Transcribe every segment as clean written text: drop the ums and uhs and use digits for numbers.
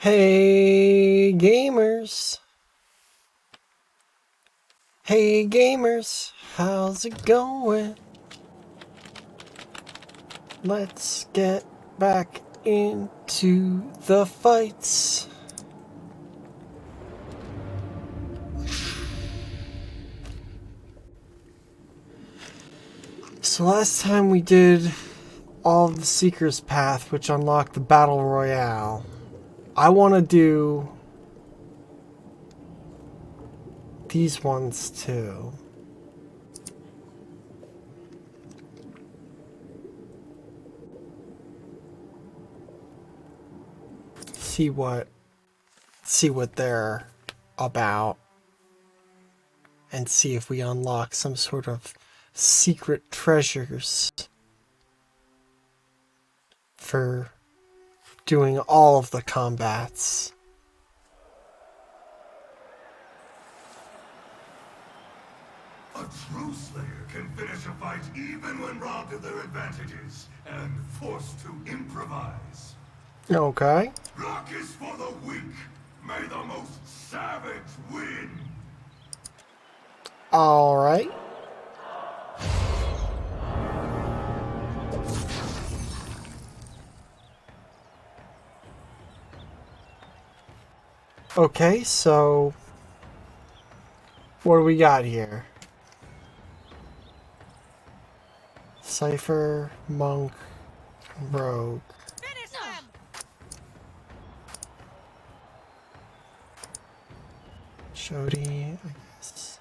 Hey gamers. Hey gamers, how's it going? Let's get back into the fights. So last time we did all of the Seeker's Path, which unlocked the Battle Royale. I want to do these ones too. See what they're about, and see if we unlock some sort of secret treasures for doing all of the combats. A true Slayer can finish a fight even when robbed of their advantages and forced to improvise. Okay. Luck is for the weak. May the most savage win. Alright. Okay, so what do we got here? Cypher, Monk, Rogue. Finish them! Shodi, I guess.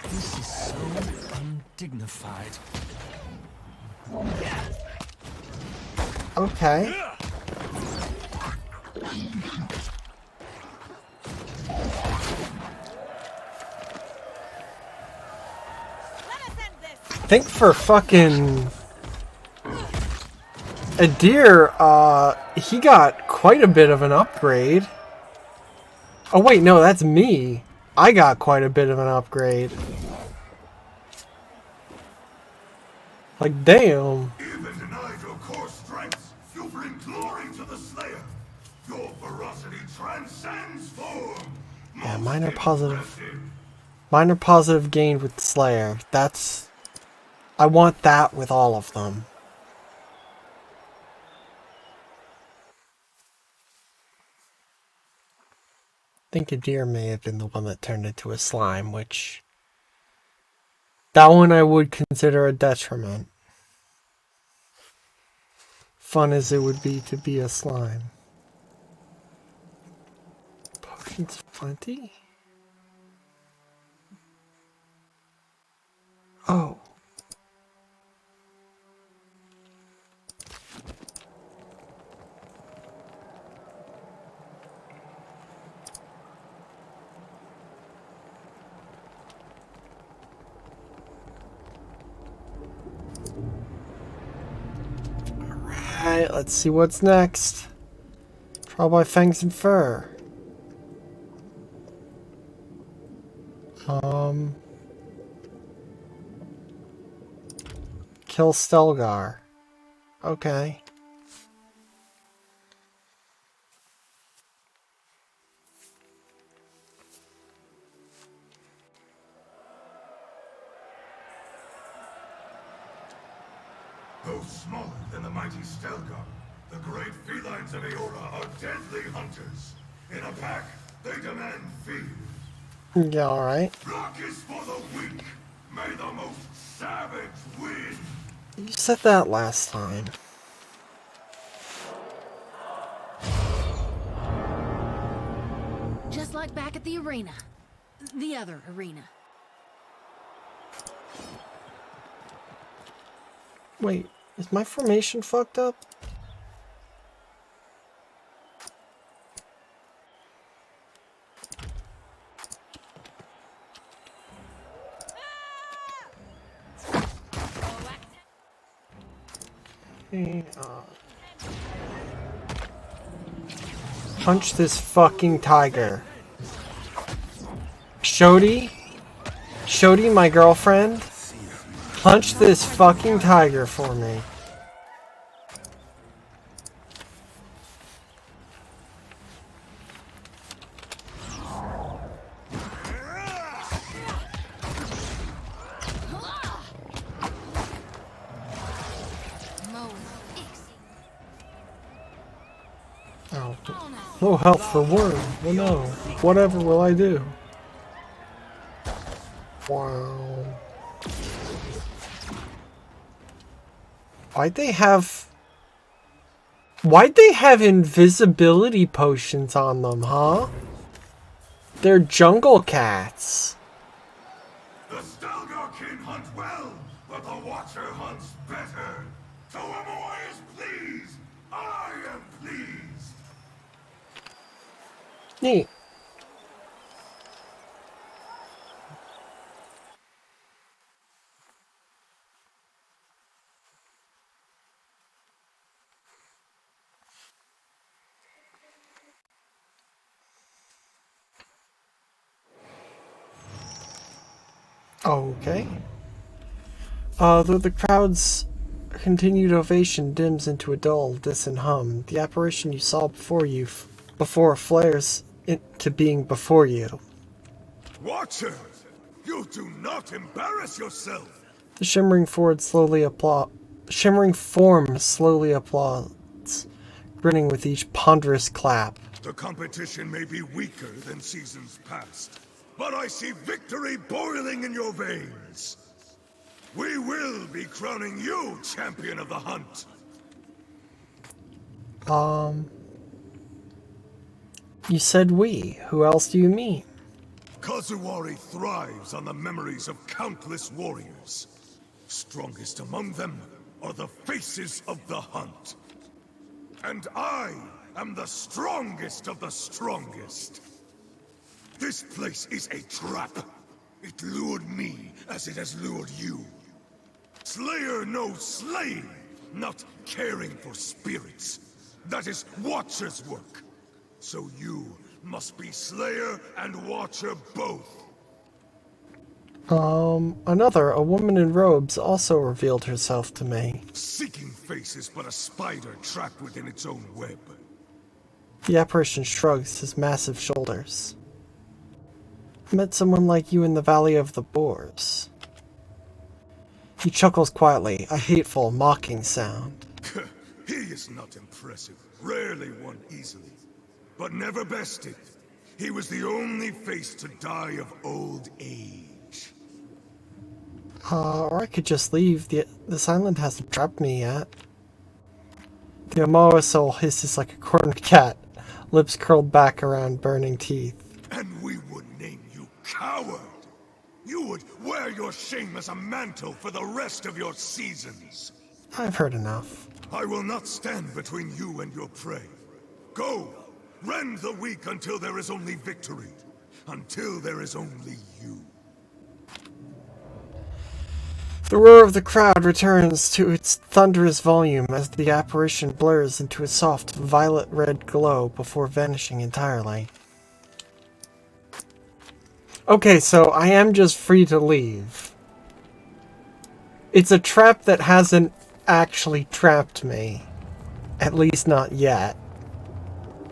This is so undignified. Okay. I think for fucking Adir, he got quite a bit of an upgrade. Oh wait, no, that's me. I got quite a bit of an upgrade. Like, damn. Even denied your core strengths, you bring glory to the Slayer. Your ferocity transcends form. Yeah, Most minor positive. impressive. Minor positive gain with Slayer. That's... I want that with all of them. I think Adir may have been the one that turned into a slime, which... that one I would consider a detriment. Fun as it would be to be a slime. Potions plenty? Oh. Alright, let's see what's next. Trial by Fangs and Fur. Kill Stelgar. Okay. Though smaller than the mighty Stelgar, the great felines of Eora are deadly hunters. In a pack, they demand fear. Yeah, alright. Luck is for the weak. May the most savage win. You said that last time. Just like back at the arena. The other arena. Wait, is my formation fucked up? Okay, punch this fucking tiger. Shodi? Shodi, my girlfriend? Punch this fucking tiger for me. Low health for worm. Oh no. Whatever will I do? Wow. Why'd they have invisibility potions on them, huh? They're jungle cats. The Stelgar kin hunt well, but the Watcher hunts better. To Amoy is pleased. I am pleased. Neat. Okay. Though the crowd's continued ovation dims into a dull, distant hum, the apparition you saw before flares into being before you. Watcher, you do not embarrass yourself. The shimmering form slowly applauds, grinning with each ponderous clap. The competition may be weaker than seasons past, but I see victory boiling in your veins. We will be crowning you champion of the hunt. You said we. Who else do you mean? Kazuwari thrives on the memories of countless warriors. Strongest among them are the faces of the hunt. And I am the strongest of the strongest. This place is a trap. It lured me as it has lured you. Slayer knows slaying, not caring for spirits. That is Watcher's work. So you must be Slayer and Watcher both. A woman in robes also revealed herself to me. Seeking face is but a spider trapped within its own web. The apparition shrugs his massive shoulders. Met someone like you in the Valley of the Boars. He chuckles quietly, a hateful, mocking sound. He is not impressive, rarely won easily, but never bested. He was the only face to die of old age. Or I could just leave. This island hasn't trapped me yet. The Omoa soul hisses like a cornered cat, lips curled back around burning teeth. And we would name you coward. You would wear your shame as a mantle for the rest of your seasons. I've heard enough. I will not stand between you and your prey. Go, rend the weak until there is only victory. Until there is only you. The roar of the crowd returns to its thunderous volume as the apparition blurs into a soft violet-red glow before vanishing entirely. Okay, so I am just free to leave. It's a trap that hasn't actually trapped me. At least not yet.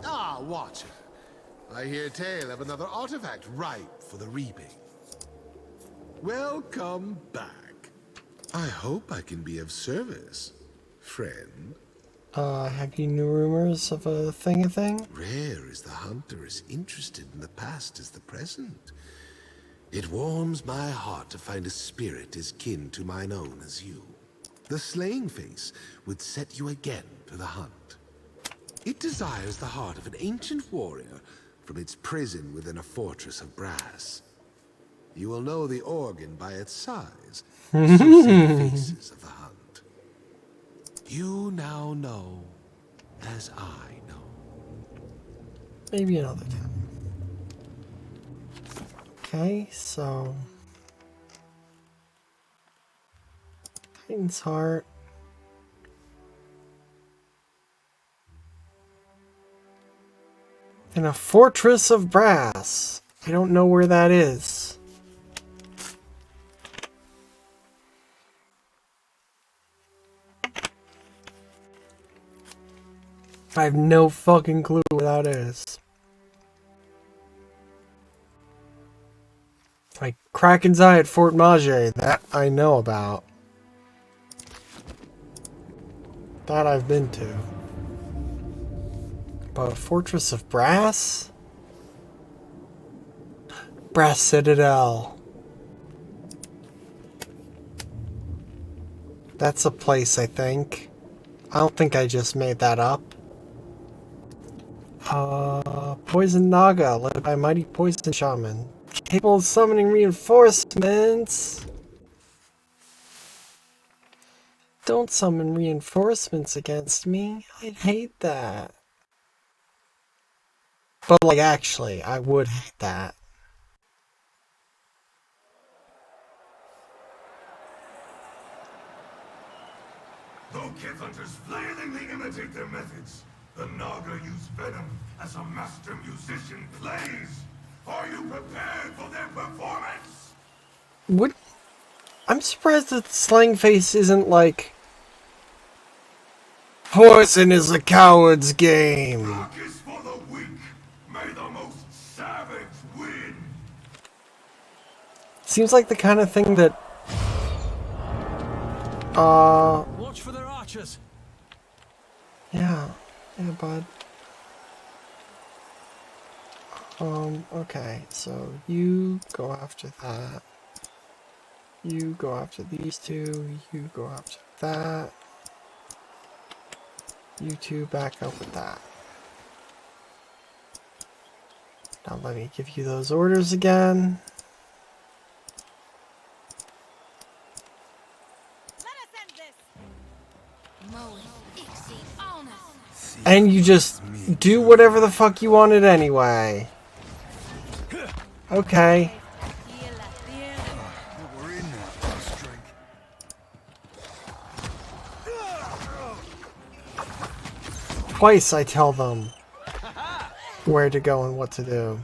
Ah, Watcher. I hear tale of another artifact ripe for the reaping. Welcome back. I hope I can be of service, friend. Have you new rumors of a thing? Rare is the hunter as interested in the past as the present. It warms my heart to find a spirit as kin to mine own as you. The slaying face would set you again to the hunt. It desires the heart of an ancient warrior from its prison within a fortress of brass. You will know the organ by its size, so see the faces of the hunt. You now know as I know. Maybe another time. Okay, so... Titan's Heart. And a Fortress of Brass. I don't know where that is. I have no fucking clue where that is. Like Kraken's Eye at Fort Mage, that I know about. That I've been to. But a fortress of brass? Brass Citadel. That's a place, I think. I don't think I just made that up. Poison Naga, led by mighty poison shaman. Capable of summoning reinforcements. Don't summon reinforcements against me. I'd hate that. But, like, actually, I would hate that. Though Kith Hunters flailingly imitate their methods, the Naga use venom as a master musician plays. Are you prepared for their performance? What? I'm surprised that Slang Face isn't like... Poison is a coward's game. Luck is for the weak. May the most savage win. Seems like the kind of thing that... Watch for their archers. Yeah, bud. Okay, so you go after that. You go after these two. You go after that. You two back up with that. Now let me give you those orders again. And you just do whatever the fuck you wanted anyway. Okay. Twice I tell them where to go and what to do.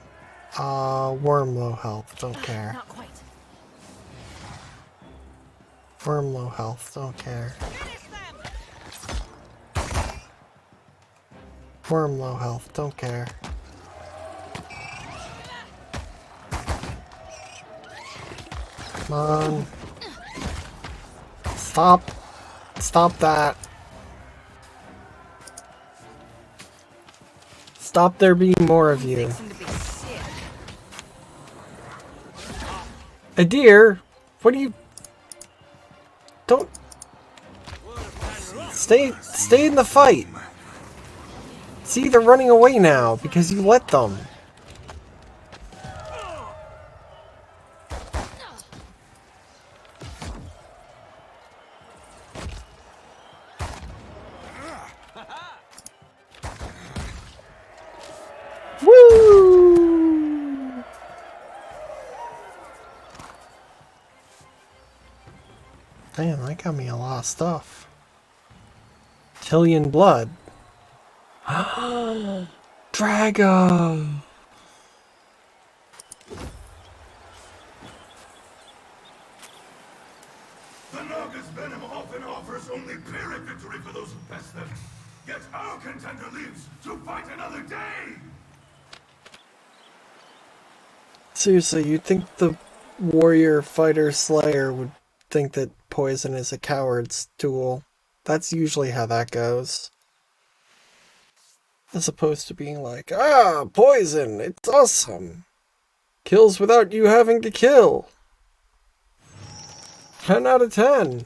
Worm low health, don't care. Not quite. Worm low health, don't care. Worm low health, don't care. Come on. Stop. Stop that. Stop there being more of you. A deer? What do you... Don't... Stay in the fight. See, they're running away now because you let them. Woo! Damn, that got me a lot of stuff. Tillian blood. Dragon! The Naga's venom often offers only pyrrhic victory for those who pass them. Yet our contender lives to fight another day! Seriously, you'd think the warrior, fighter, slayer would think that poison is a coward's tool. That's usually how that goes. As opposed to being like, poison, it's awesome. Kills without you having to kill. 10 out of 10.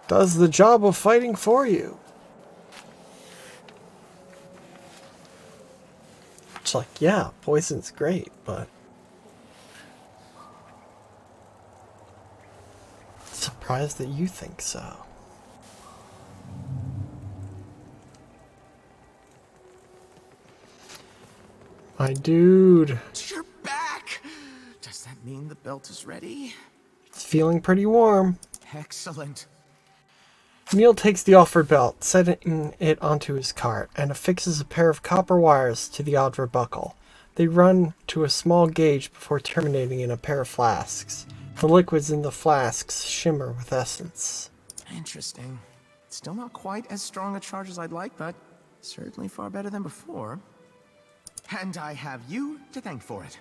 Does the job of fighting for you. It's like, yeah, poison's great, but... surprised that you think so. My dude. You're back! Does that mean the belt is ready? It's feeling pretty warm. Excellent. Neil takes the offered belt, setting it onto his cart, and affixes a pair of copper wires to the Audra buckle. They run to a small gauge before terminating in a pair of flasks. The liquids in the flasks shimmer with essence. Interesting. Still not quite as strong a charge as I'd like, but certainly far better than before. And I have you to thank for it.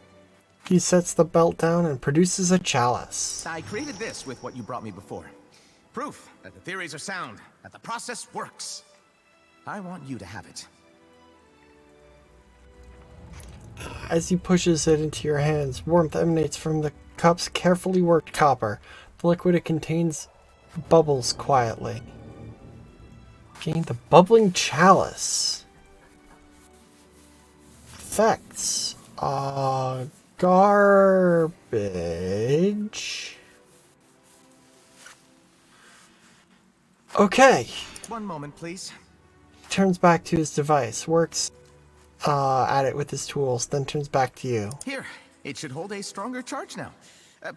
He sets the belt down and produces a chalice. I created this with what you brought me before. Proof that the theories are sound, that the process works. I want you to have it. As he pushes it into your hands, warmth emanates from the cup's carefully worked copper. The liquid it contains bubbles quietly. Gain the bubbling chalice. Effects. Garbage. Okay. One moment, please. Turns back to his device. Works at it with his tools, then turns back to you. Here, it should hold a stronger charge now,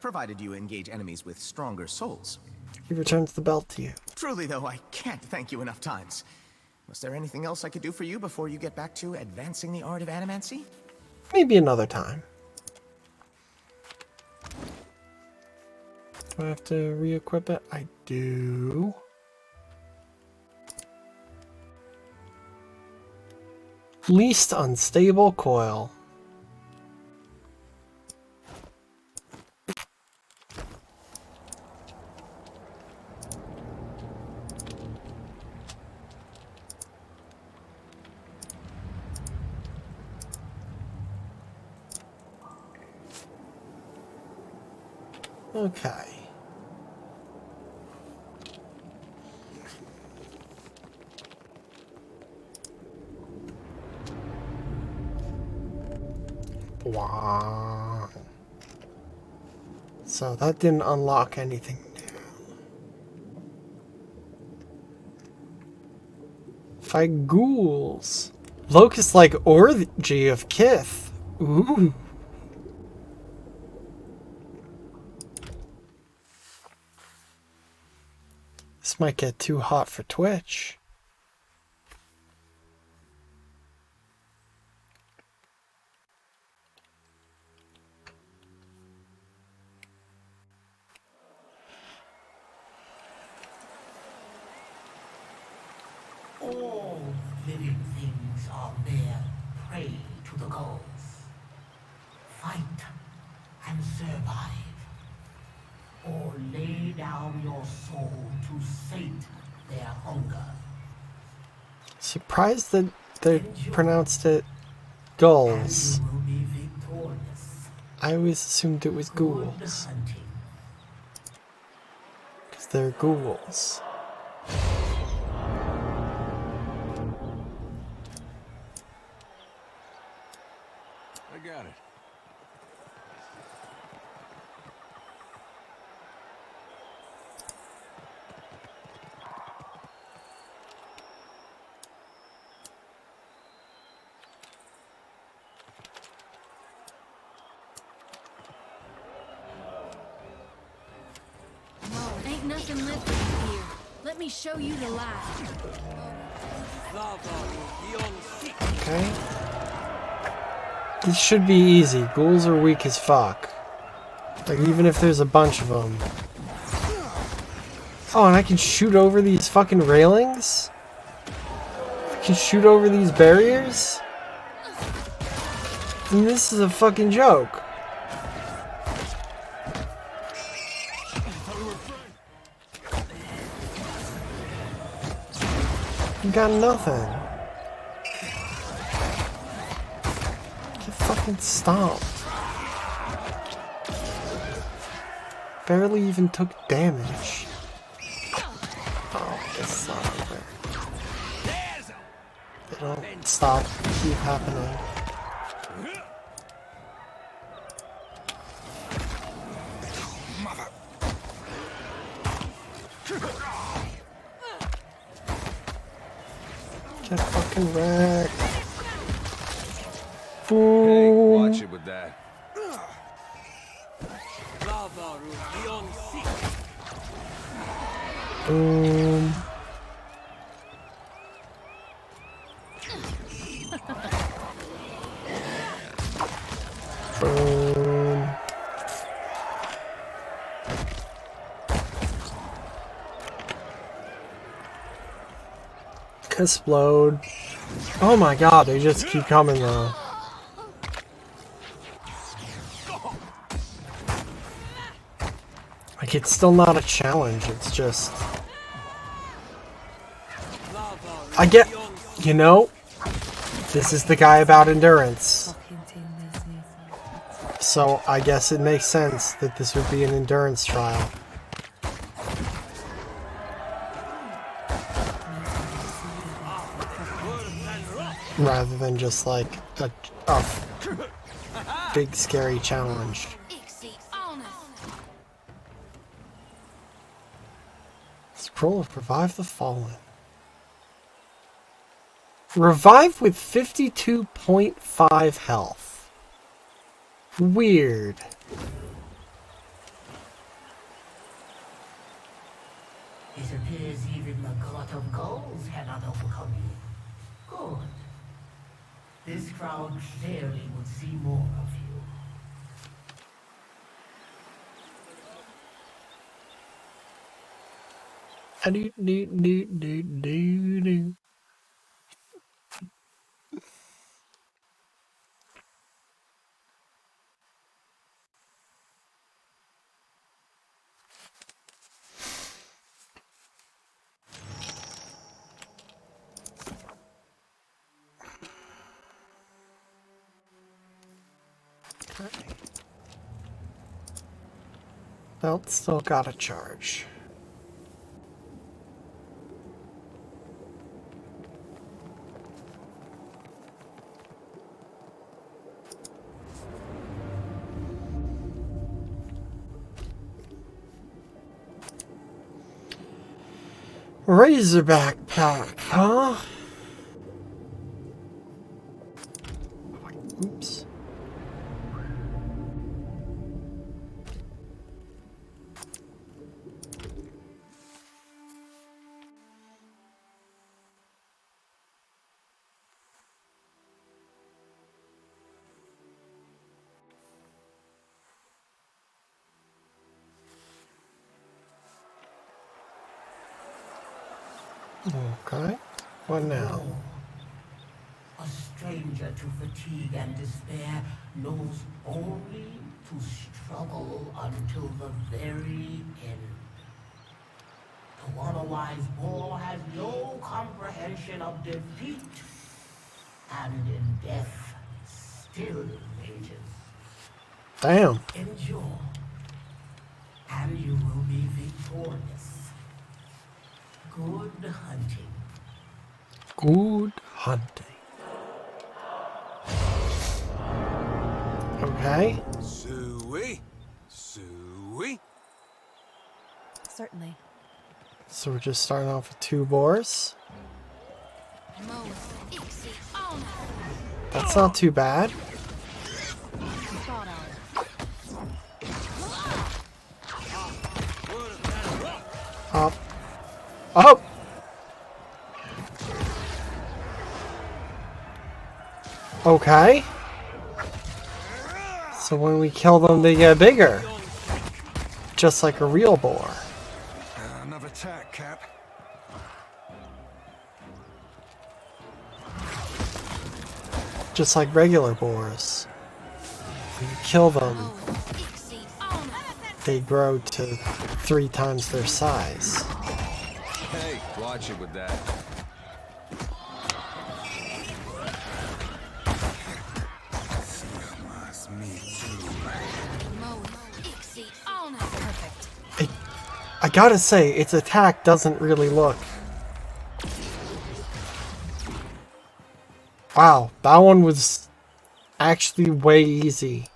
provided you engage enemies with stronger souls. He returns the belt to you. Truly, though, I can't thank you enough times. Was there anything else I could do for you before you get back to advancing the art of animancy? Maybe another time. Do I have to re-equip it? I do. Least unstable coil. Okay. Wow. So that didn't unlock anything new. Fight ghouls. Locust-like orgy of Kith. Ooh. This might get too hot for Twitch. All living things are mere prey to the gods. Fight and survive, or lay down your soul to sate their hunger. Surprised that they pronounced it gulls. You will be victorious. I always assumed it was Good ghouls. hunting. Because they're ghouls. I got it. Ain't nothing left of here. Let me show you the light. Okay. This should be easy. Ghouls are weak as fuck. Like, even if there's a bunch of them. Oh, and I can shoot over these fucking railings? I can shoot over these barriers? I mean, this is a fucking joke. You got nothing. Get fucking stomped. Barely even took damage. Oh, this son of a... They don't stop. Keep happening. Get fucking wrecked. Hey, Boom. watch it with that. Boom. Boom. Explode. Oh my god, they just keep coming though. Like, it's still not a challenge, it's just... I get... You know, this is the guy about endurance. So, I guess it makes sense that this would be an endurance trial. Rather than just like a big scary challenge. Scroll of Revive the Fallen. Revive with 52.5 health. Weird. It appears even the God of Goals cannot overcome you. Good. This crowd clearly would see more of you. Belt still got a charge. Razorback pack, huh? Oops. Okay. What now? A stranger to fatigue and despair knows only to struggle until the very end. The otherwise boar has no comprehension of defeat, and in death still rages. Damn. Endure, and you will be victorious. Good hunting. Good hunting. Okay. Suey? Suey? Certainly. So we're just starting off with 2 boars. That's not too bad. Up. Up! Okay. So when we kill them, they get bigger. Just like a real boar. Another attack, Cap. Just like regular boars. When you kill them, they grow to 3 times their size. Hey, watch it with that. I gotta say, its attack doesn't really look... Wow, that one was actually way easy.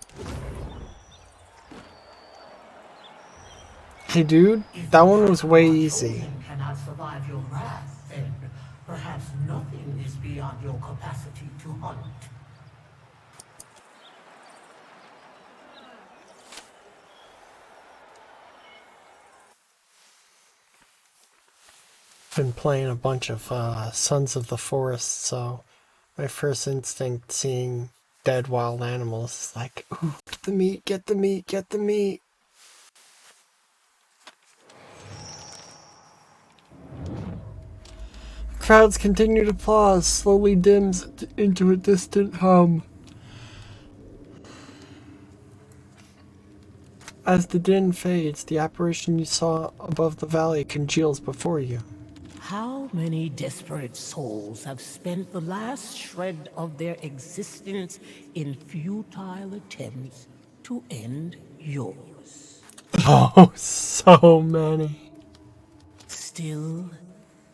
Hey dude, that one was way easy. Cannot survive your wrath, then perhaps nothing is beyond your capacity to hunt. Been playing a bunch of Sons of the Forest, so my first instinct seeing dead wild animals is like, ooh, get the meat, get the meat, get the meat. Crowds continue to applause, slowly dims into a distant hum. As the din fades, the apparition you saw above the valley congeals before you. How many desperate souls have spent the last shred of their existence in futile attempts to end yours? Oh, so many. Still,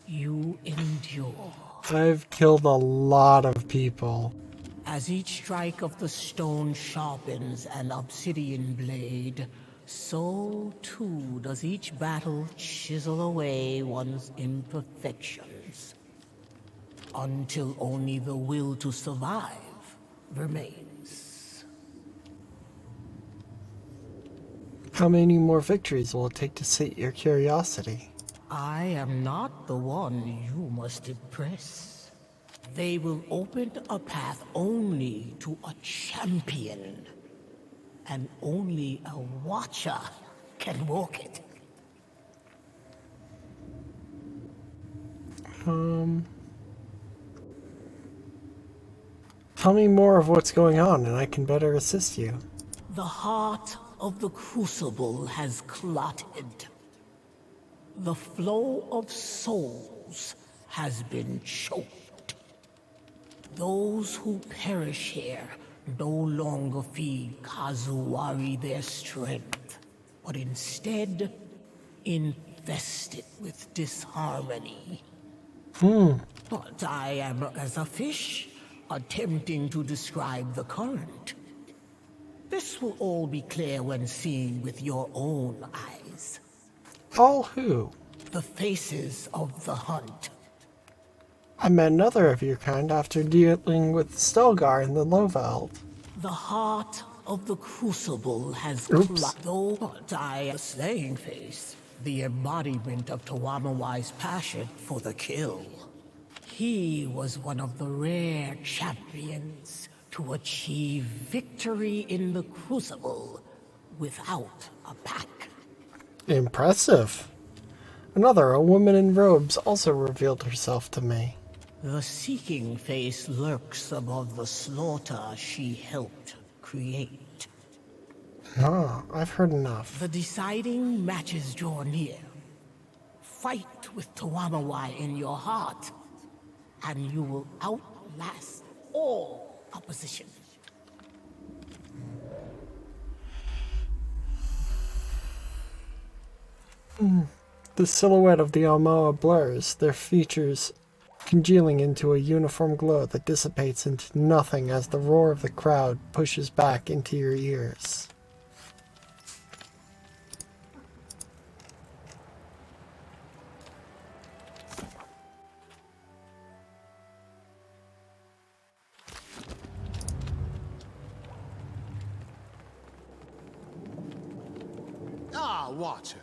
you endure. I've killed a lot of people. As each strike of the stone sharpens an obsidian blade, so too does each battle chisel away one's imperfections, until only the will to survive remains. How many more victories will it take to sate your curiosity? I am not the one you must impress. They will open a path only to a champion. And only a watcher can walk it. Tell me more of what's going on and I can better assist you. The heart of the crucible has clotted. The flow of souls has been choked. Those who perish here no longer feed Kazuwari their strength, but instead infest it with disharmony. But I am as a fish, attempting to describe the current. This will all be clear when seen with your own eyes. All who? The faces of the hunt. I met another of your kind after dealing with Stelgar in the Loveld. The heart of the crucible has though I a slaying face, the embodiment of Tawamawai's passion for the kill. He was one of the rare champions to achieve victory in the crucible without a pack. Impressive. Another, a woman in robes, also revealed herself to me. The seeking face lurks above the slaughter she helped create. Ah, I've heard enough. The deciding matches draw near. Fight with Tawamawai in your heart, and you will outlast all opposition. The silhouette of the Almoa blurs, their features congealing into a uniform glow that dissipates into nothing as the roar of the crowd pushes back into your ears. Ah, Watcher.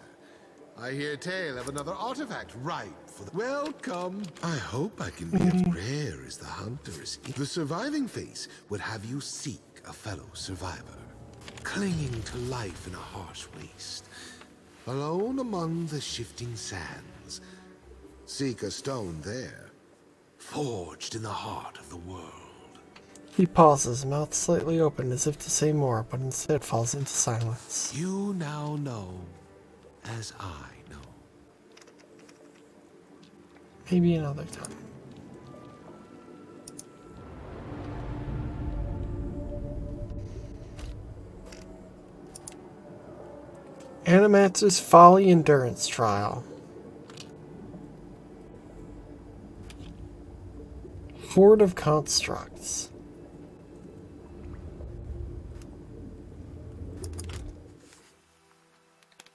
I hear tale of another artifact ripe for the... Welcome. I hope I can be as rare as the hunter is. The surviving face would have you seek a fellow survivor, clinging to life in a harsh waste, alone among the shifting sands. Seek a stone there, forged in the heart of the world. He pauses, mouth slightly open as if to say more, but instead falls into silence. You now know as I know. Maybe another time. Animator's Folly Endurance Trial. Horde of Constructs.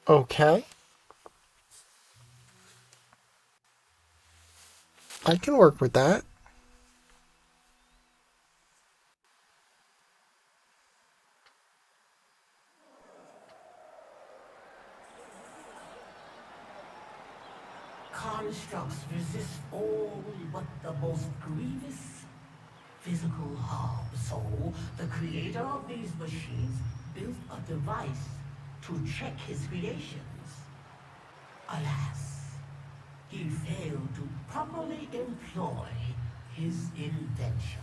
Okay. I can work with that. Constructs resist all but the most grievous physical harm. So, the creator of these machines built a device to check his creations. Alas, he failed to properly employ his invention.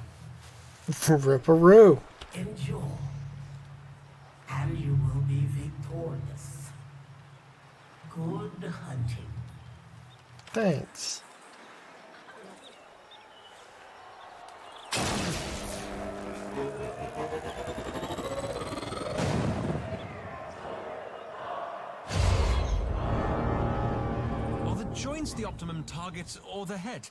Ripperoo. Endure, and you will be victorious. Good hunting. Thanks. Are the joints the optimum target or the head?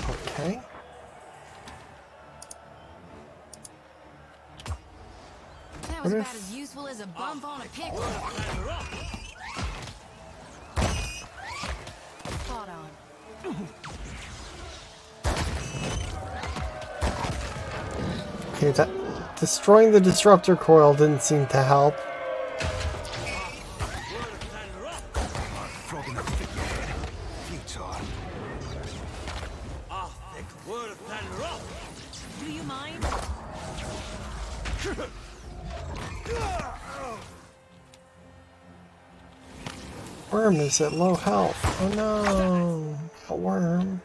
Okay. That was about as useful as a bump on a pickle. Spot on. Okay, that destroying the disruptor coil didn't seem to help. Frog in the figurehead. Futile. Do you mind? Worm is at low health. Oh no, a worm.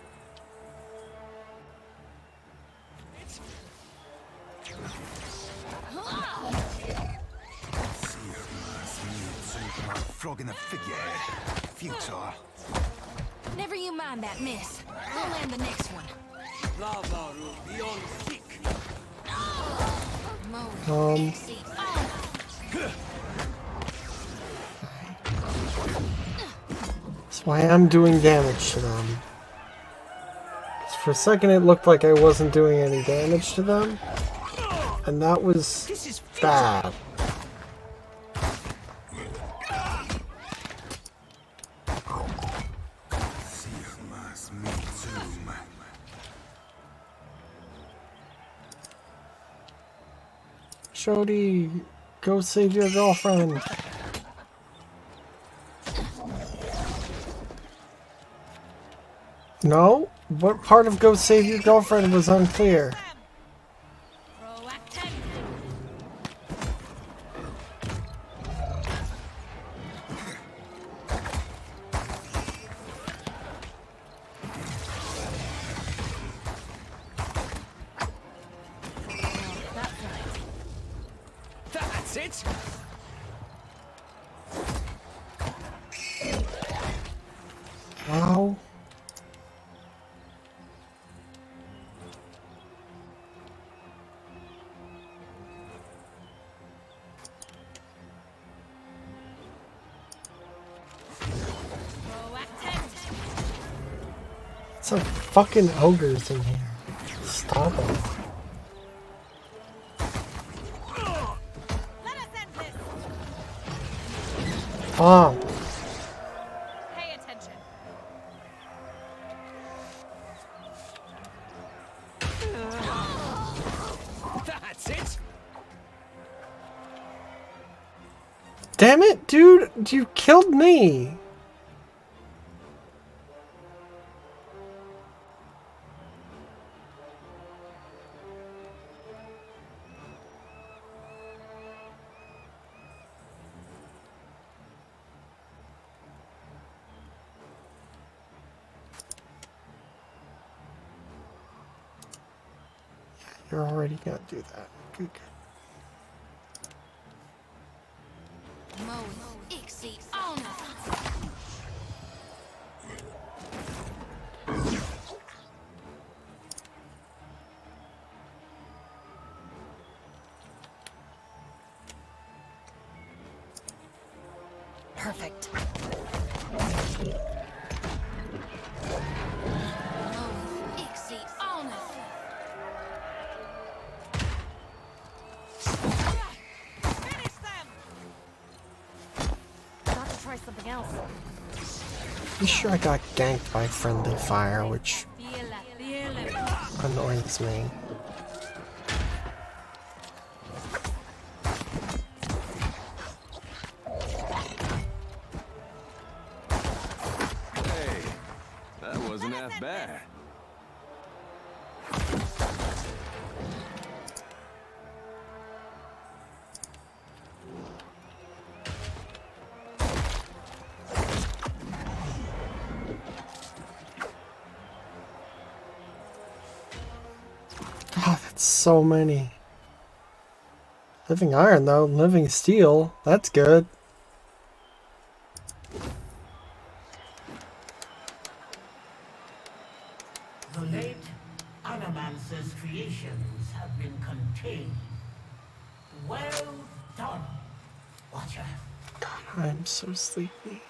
Frog in the figurehead. Futile. Never you mind that miss. I'll land the next one. That's why I'm doing damage to them. 'Cause for a second it looked like I wasn't doing any damage to them. And that was bad. Shodi, go save your girlfriend. No? What part of go save your girlfriend was unclear? That's it. Wow. Some fucking ogres in here. Stop it. Oh. Pay attention. That's it. Damn it, dude! You killed me! You're already gonna do that. Good. Perfect. Something else. Pretty sure I got ganked by friendly fire, which annoys me. Hey, that wasn't half bad. So many. Living iron, though. Living steel. That's good. The late Animancer's creations have been contained. Well done, Watcher. I'm so sleepy.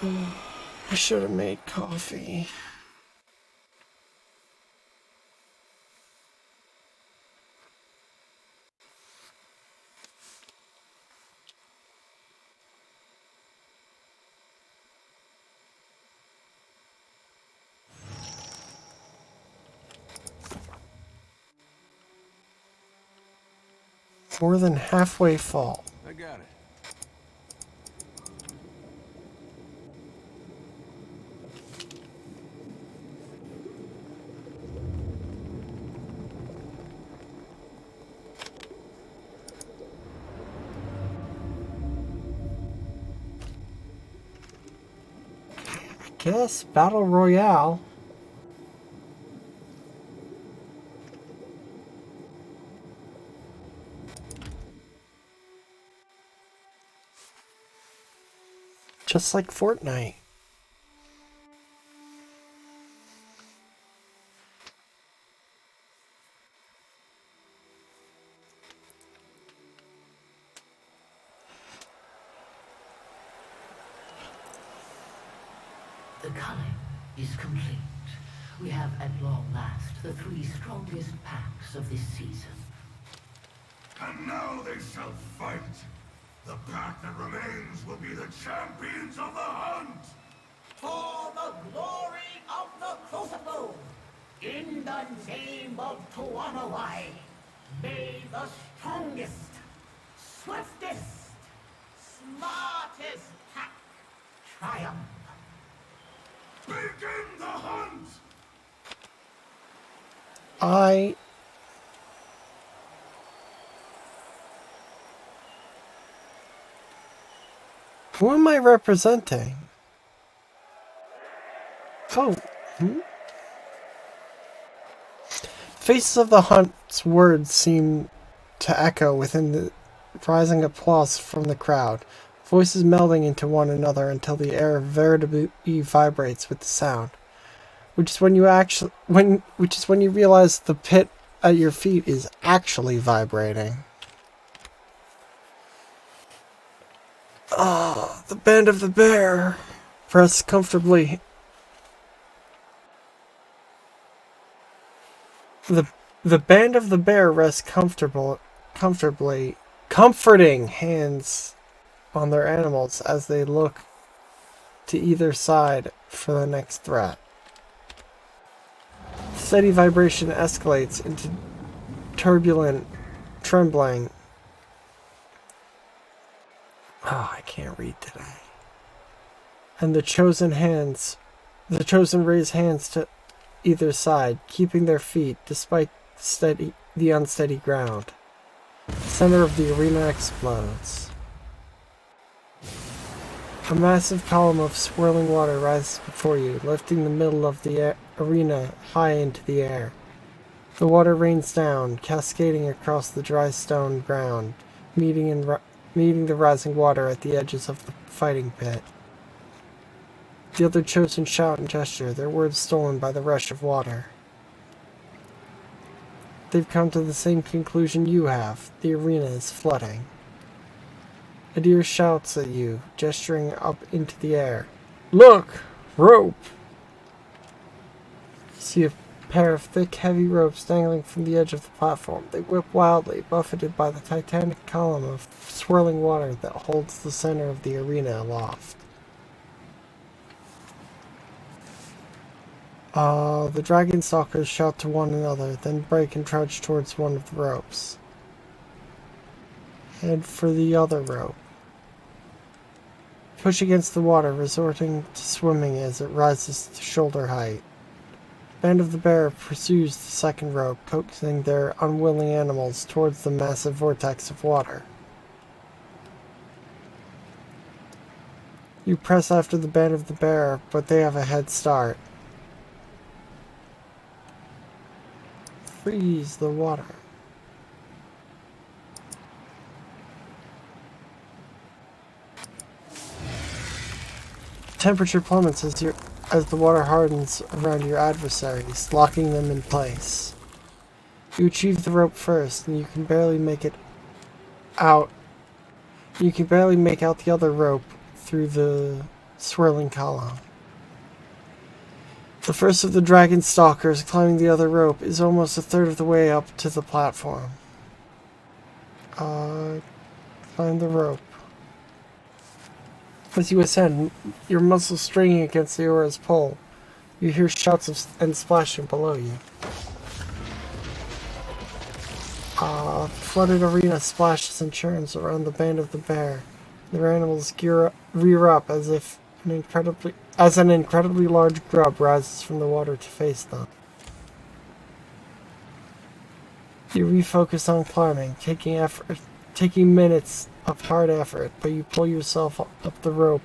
I should have made coffee. More than halfway full. I got it. Guess Battle Royale. Just like Fortnite. The culling is complete. We have at long last the 3 strongest packs of this season. And now they shall fight. The pack that remains will be the champions of the hunt! For the glory of the Crucible, in the name of Tuanawai, may the strongest, swiftest, smartest pack triumph. Begin the hunt! Who am I representing? Oh. Faces of the Hunt's words seem to echo within the rising applause from the crowd, voices melding into one another until the air veritably vibrates with the sound. Which is when you realize the pit at your feet is actually vibrating. Ah, the band of the bear rests comfortably. The band of the bear rests comfortably, comforting hands on their animals as they look to either side for the next threat. Steady vibration escalates into turbulent trembling. Oh, I can't read today. And the chosen raise hands to either side, keeping their feet despite the unsteady ground. The center of the arena explodes. A massive column of swirling water rises before you, lifting the middle of the arena high into the air. The water rains down, cascading across the dry stone ground, meeting the rising water at the edges of the fighting pit. The other chosen shout and gesture, their words stolen by the rush of water. They've come to the same conclusion you have. The arena is flooding. Adir shouts at you, gesturing up into the air. Look! Rope! You see a pair of thick, heavy ropes dangling from the edge of the platform. They whip wildly, buffeted by the titanic column of swirling water that holds the center of the arena aloft. The dragon stalkers shout to one another, then break and trudge towards one of the ropes. Head for the other rope. Push against the water, resorting to swimming as it rises to shoulder height. Band of the Bear pursues the second rope, coaxing their unwilling animals towards the massive vortex of water. You press after the Band of the Bear, but they have a head start. freeze the water. Temperature plummets as the water hardens around your adversaries, locking them in place. You achieve the rope first, and you can barely make it out. You can barely make out the other rope through the swirling column. The first of the dragon stalkers climbing the other rope is almost a third of the way up to the platform. Climb the rope. As you ascend, your muscles straining against the aura's pull. You hear shouts and splashing below you. Flooded arena splashes and churns around the band of the bear. Their animals rear up as if an incredibly large grub rises from the water to face them. You refocus on climbing, taking minutes of hard effort, but you pull yourself up the rope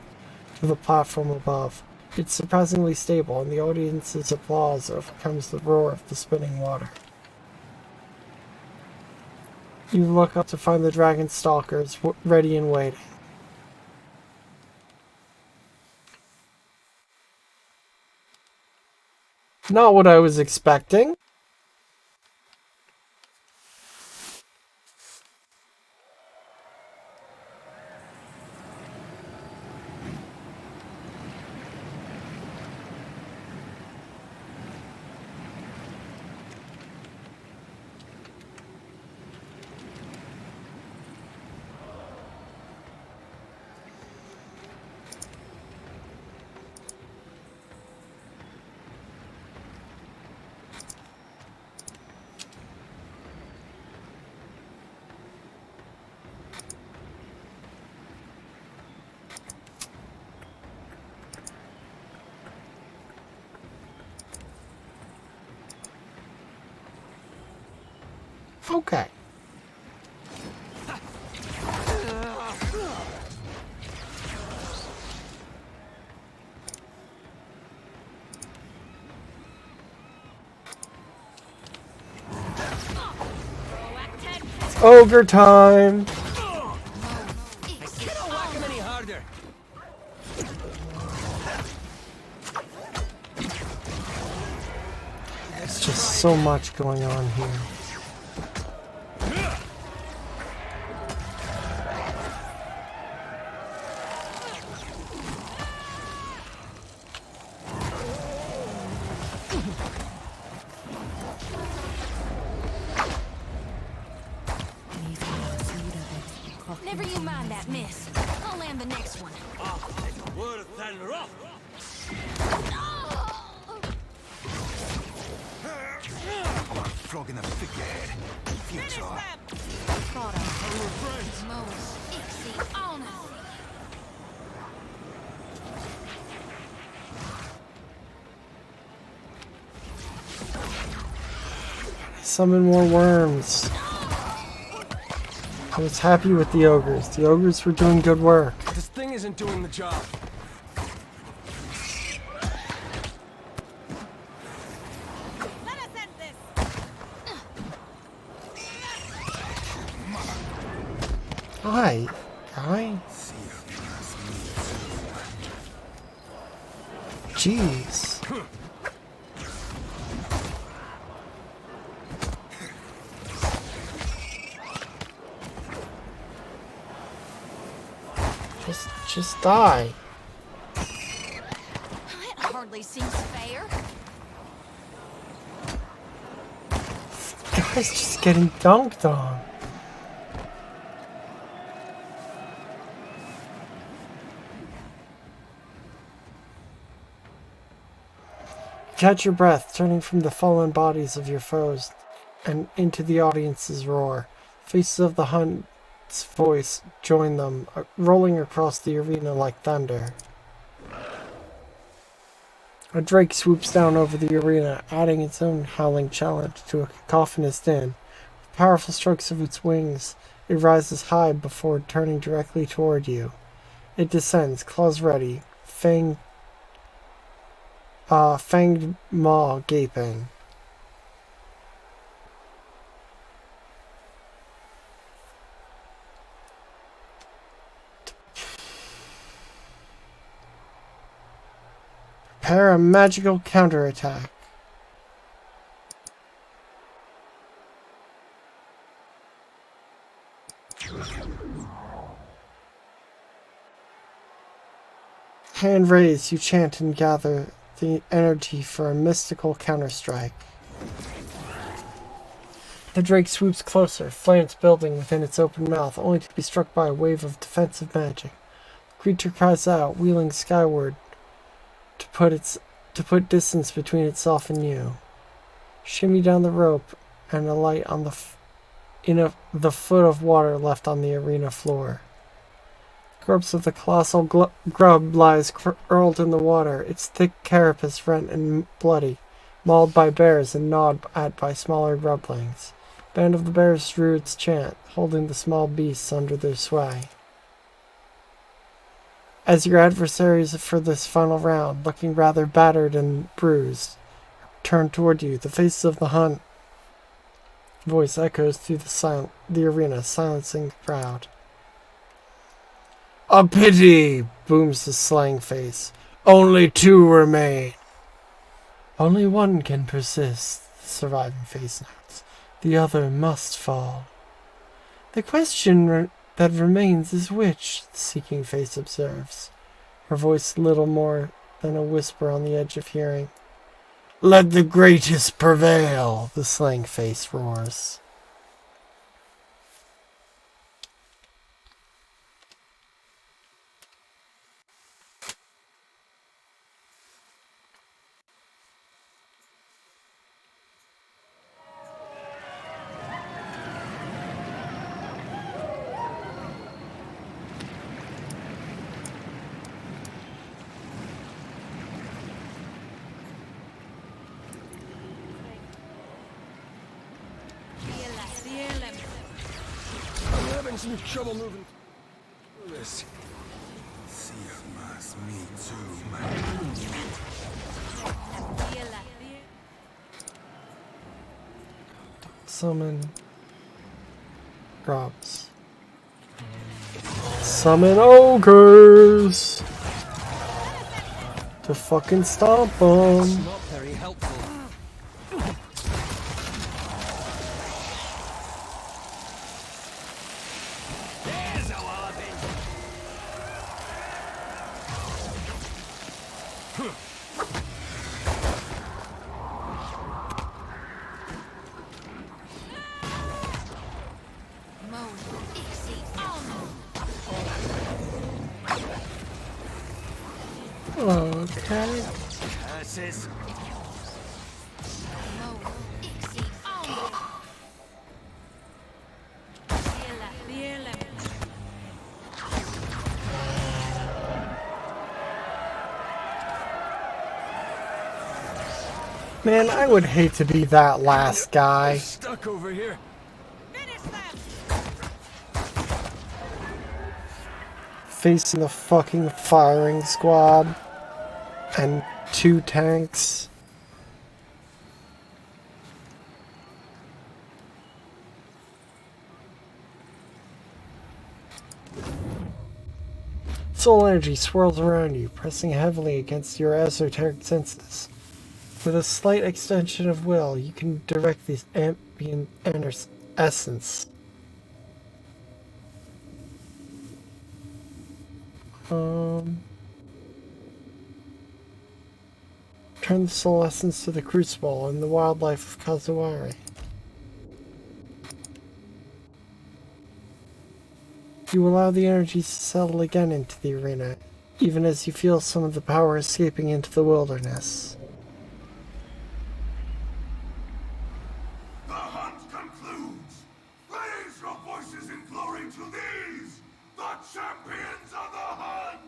to the platform above. It's surprisingly stable, and the audience's applause overcomes the roar of the spinning water. You look up to find the dragon stalkers ready and waiting. Not what I was expecting. Okay. It's ogre time. There's just so much going on here. Never you mind that miss. I'll land the next one. Worse than rough. I'm flogging a figurehead. Futile. Thought I was most ixy honor. Summon more worms. I was happy with the ogres. The ogres were doing good work. This thing isn't doing the job. Let us end this. Hi, guy. Jeez. Just die. That hardly seems fair. Guy's just getting dunked on. Catch your breath, turning from the fallen bodies of your foes and into the audience's roar. Faces of the hunt's voice join them, rolling across the arena like thunder. A drake swoops down over the arena, adding its own howling challenge to a cacophonous din. With powerful strokes of its wings, it rises high before turning directly toward you. It descends, claws ready, fanged maw gaping. Prepare a magical counterattack. Hand raised, you chant and gather the energy for a mystical counterstrike. The drake swoops closer, flames building within its open mouth, only to be struck by a wave of defensive magic. The creature cries out, wheeling skyward to put distance between itself and you. Shimmy down the rope and alight on the foot of water left on the arena floor. The corpse of the colossal grub lies curled in the water, its thick carapace rent and bloody, mauled by bears and gnawed at by smaller grublings. Band of the Bears drew its chant, holding the small beasts under their sway. As your adversaries for this final round, looking rather battered and bruised, turn toward you, the faces of the hunt voice echoes through the arena, silencing the crowd. A pity, booms the slang face. Only 2 remain. Only one can persist, the surviving face notes. The other must fall. The question that remains is which, the seeking face observes, her voice little more than a whisper on the edge of hearing. Let the greatest prevail, the slang face roars. I'm having some trouble moving through this. Me too, man. Summon grubs. Summon ogres to fucking stomp them. Not very helpful. Okay. Curses. Man, I would hate to be that last guy. Stuck over here. Facing the fucking firing squad and 2 tanks. Soul energy swirls around you, pressing heavily against your esoteric senses. With a slight extension of will, you can direct this ambient essence. Turn the soul essence to the crucible and the wildlife of Kazuari. You allow the energies to settle again into the arena, even as you feel some of the power escaping into the wilderness. The hunt concludes. Raise your voices in glory to these, the champions of the hunt.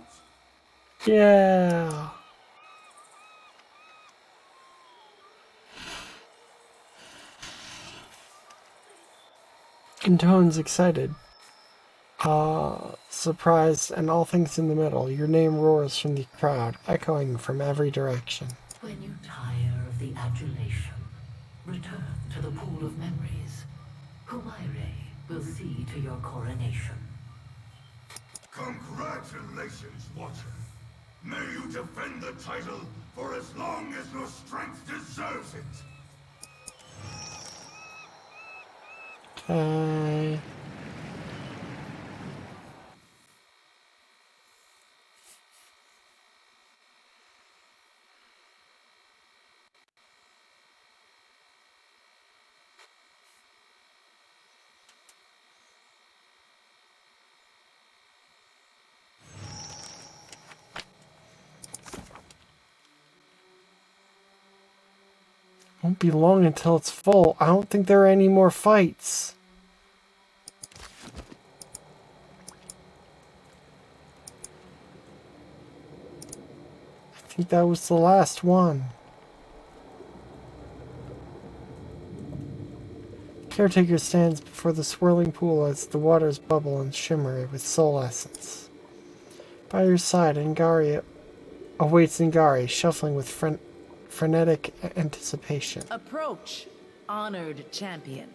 Yeah. In tones excited, surprised, and all things in the middle, your name roars from the crowd, echoing from every direction. When you tire of the adulation, return to the pool of memories. Humaire will see to your coronation. Congratulations, Watcher. May you defend the title for as long as your strength deserves it. Okay. Won't be long until it's full. I don't think there are any more fights. I think that was the last one. Caretaker stands before the swirling pool as the waters bubble and shimmer with soul essence. By your side, Ngari awaits Ngari, shuffling with frenetic anticipation. Approach, honored champion.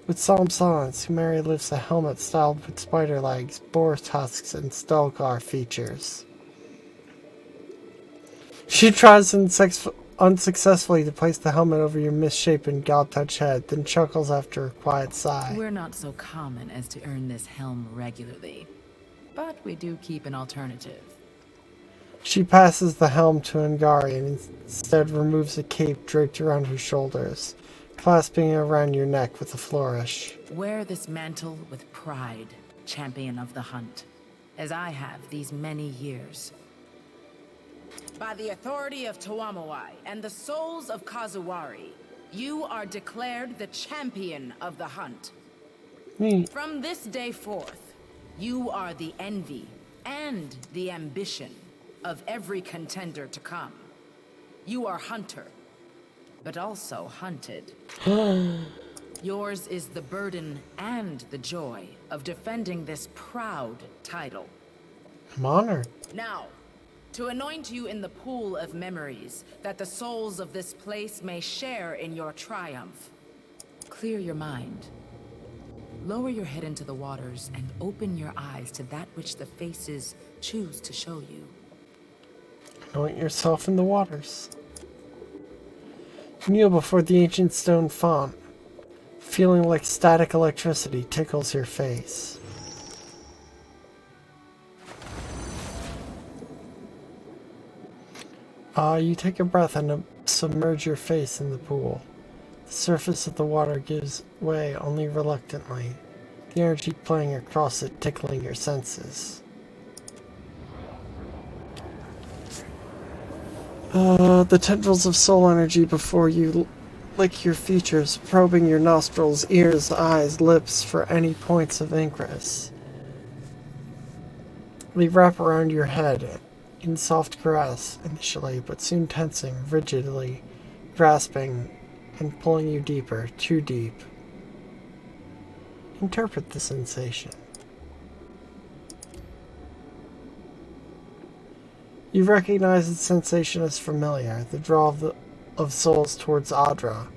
With solemn silence, Humari lifts a helmet styled with spider legs, boar tusks, and Stelgar features. She tries unsuccessfully to place the helmet over your misshapen god-touch head, then chuckles after a quiet sigh. We're not so common as to earn this helm regularly, but we do keep an alternative. She passes the helm to Ngari and instead removes a cape draped around her shoulders, clasping it around your neck with a flourish. Wear this mantle with pride, champion of the hunt, as I have these many years. By the authority of Tawamawai and the souls of Kazuwari, you are declared the champion of the hunt. From this day forth, you are the envy and the ambition of every contender to come. You are hunter, but also hunted. Yours is the burden and the joy of defending this proud title. I'm honored. Now, to anoint you in the pool of memories, that the souls of this place may share in your triumph. Clear your mind. Lower your head into the waters and open your eyes to that which the faces choose to show you. Anoint yourself in the waters. Kneel before the ancient stone font. Feeling like static electricity tickles your face. You take a breath and submerge your face in the pool. The surface of the water gives way only reluctantly, the energy playing across it tickling your senses. The tendrils of soul energy before you lick your features, probing your nostrils, ears, eyes, lips for any points of ingress. They wrap around your head in soft caress initially, but soon tensing, rigidly, grasping, and pulling you deeper, too deep. Interpret the sensation. You recognize the sensation as familiar, the draw of souls towards Adra.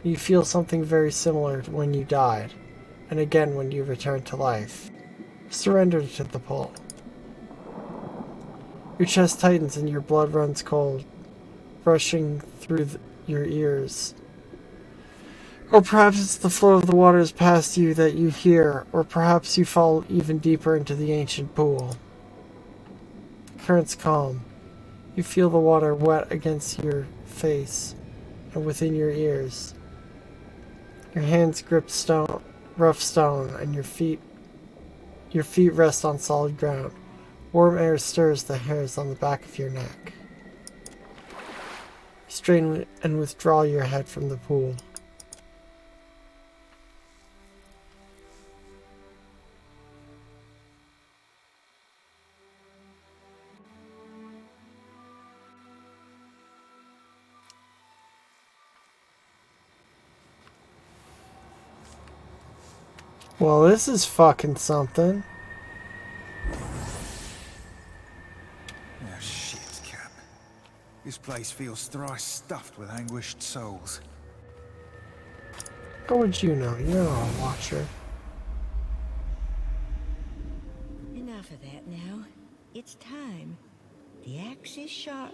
You feel something very similar to when you died, and again when you return to life. Surrender to the pull. Your chest tightens and your blood runs cold, rushing through your ears. Or perhaps it's the flow of the waters past you that you hear, or perhaps you fall even deeper into the ancient pool. The current's calm. You feel the water wet against your face and within your ears. Your hands grip rough stone, and your feet rest on solid ground. Warm air stirs the hairs on the back of your neck. You strain and withdraw your head from the pool. Well, this is fucking something. Oh, shit, Cap. This place feels thrice stuffed with anguished souls. How would you know? You're not a watcher. Enough of that now. It's time. The axe is sharp.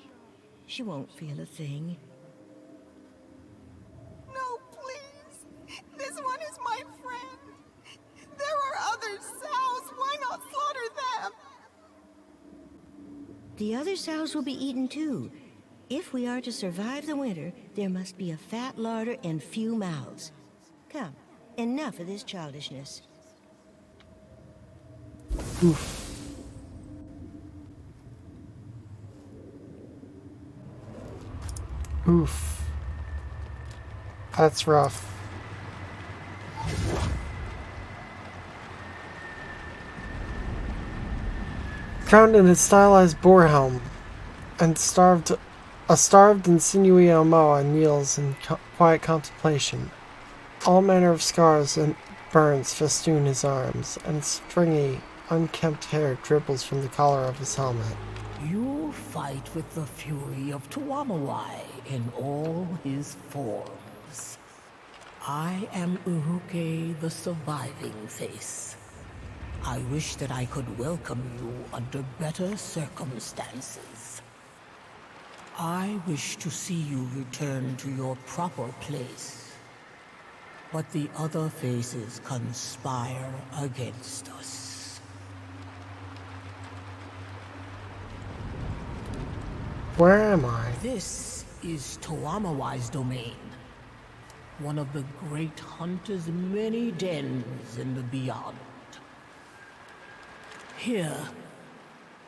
She won't feel a thing. No, please! This one is my friend! There are other sows! Why not slaughter them? The other sows will be eaten too. If we are to survive the winter, there must be a fat larder and few mouths. Come, enough of this childishness. Oof. Oof. That's rough. Crowned in his stylized boar helm, and a starved and sinewy Omoa kneels in quiet contemplation. All manner of scars and burns festoon his arms, and stringy, unkempt hair dribbles from the collar of his helmet. You fight with the fury of Tuamawai in all his forms. I am Uruke, the surviving face. I wish that I could welcome you under better circumstances. I wish to see you return to your proper place. But the other faces conspire against us. Where am I? This is Tuamawai's domain. One of the great hunter's many dens in the beyond. Here,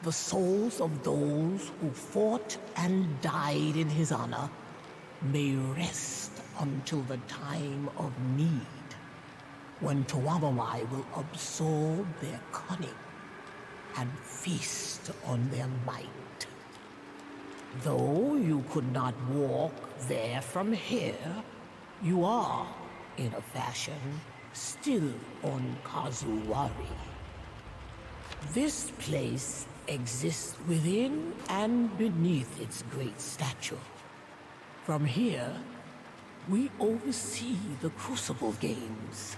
the souls of those who fought and died in his honor may rest until the time of need, when Tuamawai will absorb their cunning and feast on their might. Though you could not walk there from here, you are, in a fashion, still on Kazuwari. This place exists within and beneath its great statue. From here, we oversee the Crucible games.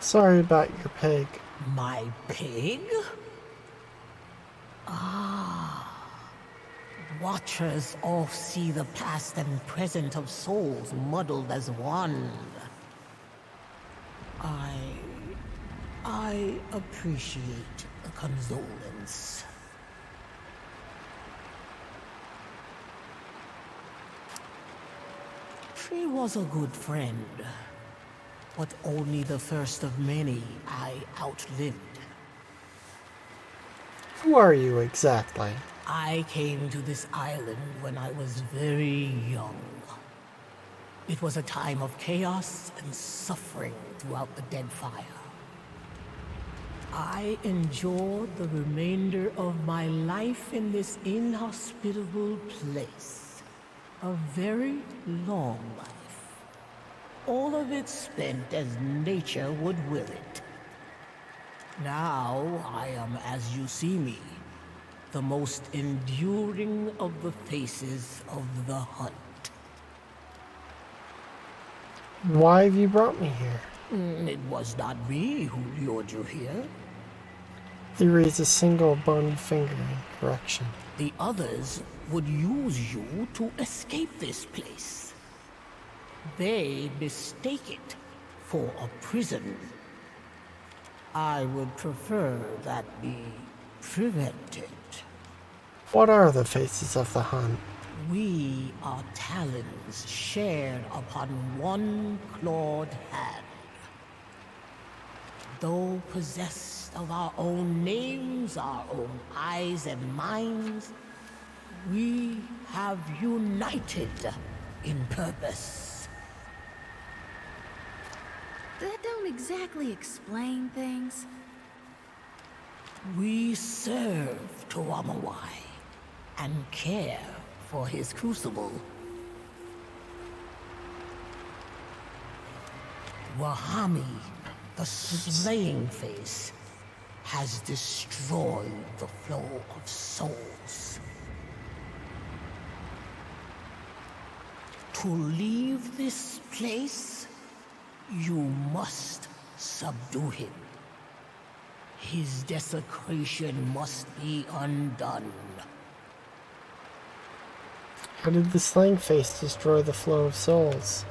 Sorry about your pig. My pig? Ah. Watchers all see the past and present of souls muddled as one. I appreciate the condolence. She was a good friend, but only the first of many I outlived. Who are you exactly? I came to this island when I was very young. It was a time of chaos and suffering throughout the Deadfire. I enjoyed the remainder of my life in this inhospitable place. A very long life. All of it spent as nature would will it. Now I am as you see me. The most enduring of the faces of the hunt. Why have you brought me here? It was not me who lured you here. He raised a single bony finger in correction. The others would use you to escape this place. They mistake it for a prison. I would prefer that be prevented. What are the faces of the hunt? We are talons shared upon one clawed hand. Though possessed of our own names, our own eyes and minds, we have united in purpose. That don't exactly explain things. We serve Tuamawai and care for his crucible. Wahami, the slaying face, has destroyed the flow of souls. To leave this place You must subdue him. His desecration must be undone. How did the slang face destroy the flow of souls?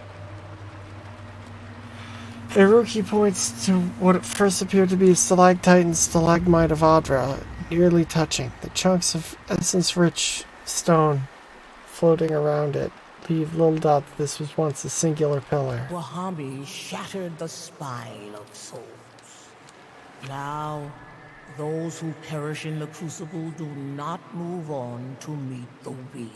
Iruki points to what at first appeared to be a stalactite and stalagmite of Adra, nearly touching. The chunks of essence-rich stone floating around it leave little doubt that this was once a singular pillar. Wahami shattered the spine of souls. Now, those who perish in the Crucible do not move on to meet the wheel.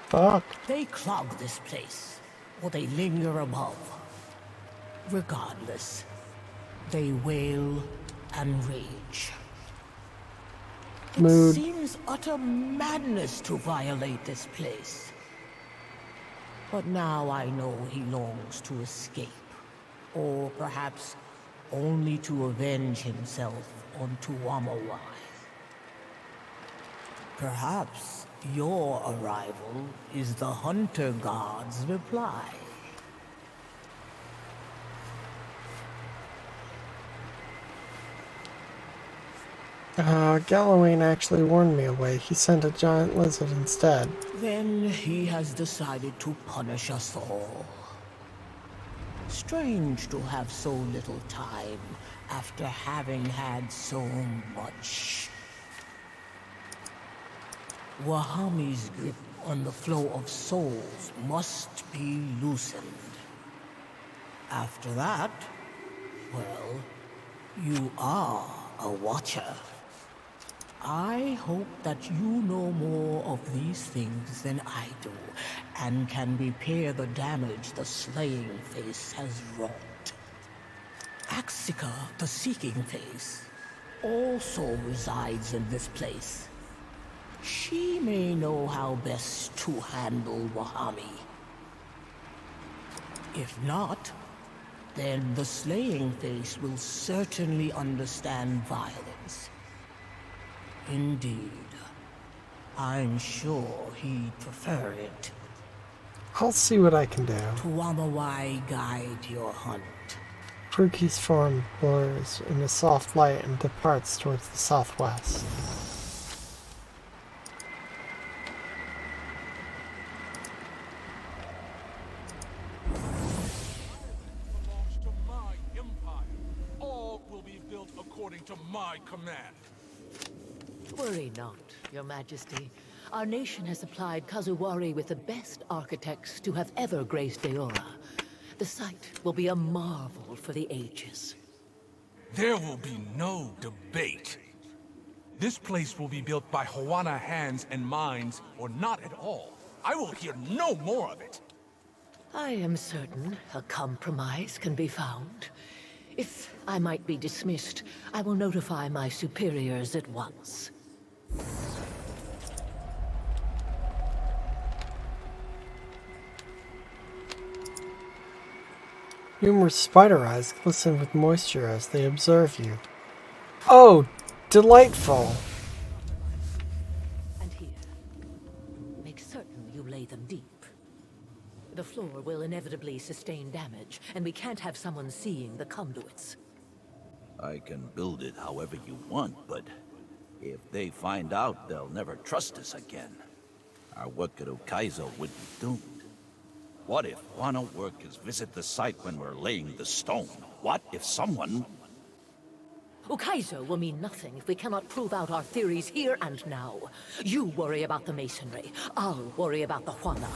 Fuck. They clog this place, or they linger above. Regardless, they wail and rage. Mood. It seems utter madness to violate this place. But now I know he longs to escape. Or perhaps only to avenge himself on Tuamawai. Perhaps your arrival is the Hunter God's reply. Gallowayne actually warned me away. He sent a giant lizard instead. Then he has decided to punish us all. Strange to have so little time after having had so much. Wahami's grip on the flow of souls must be loosened. After that, well, you are a watcher. I hope that you know more of these things than I do, and can repair the damage the Slaying Face has wrought. Axika, the Seeking Face, also resides in this place. She may know how best to handle Wahami. If not, then the Slaying Face will certainly understand violence. Indeed. I'm sure he'd prefer it. I'll see what I can do. Tuamawai guide your hunt. Ruki's form blurs in a soft light and departs towards the southwest. Belongs to my empire. All will be built according to my command. Worry not, Your Majesty. Our nation has supplied Kazuwari with the best architects to have ever graced Deora. The site will be a marvel for the ages. There will be no debate. This place will be built by Hawana hands and minds, or not at all. I will hear no more of it. I am certain a compromise can be found. If I might be dismissed, I will notify my superiors at once. Numerous spider eyes glisten with moisture as they observe you. Oh, delightful! And here, make certain you lay them deep. The floor will inevitably sustain damage, and we can't have someone seeing the conduits. I can build it however you want, but if they find out, they'll never trust us again. Our work at Ukaizo would be doomed. What if Wano workers visit the site when we're laying the stone? What if someone... Ukaizo will mean nothing if we cannot prove out our theories here and now. You worry about the masonry. I'll worry about the Huana.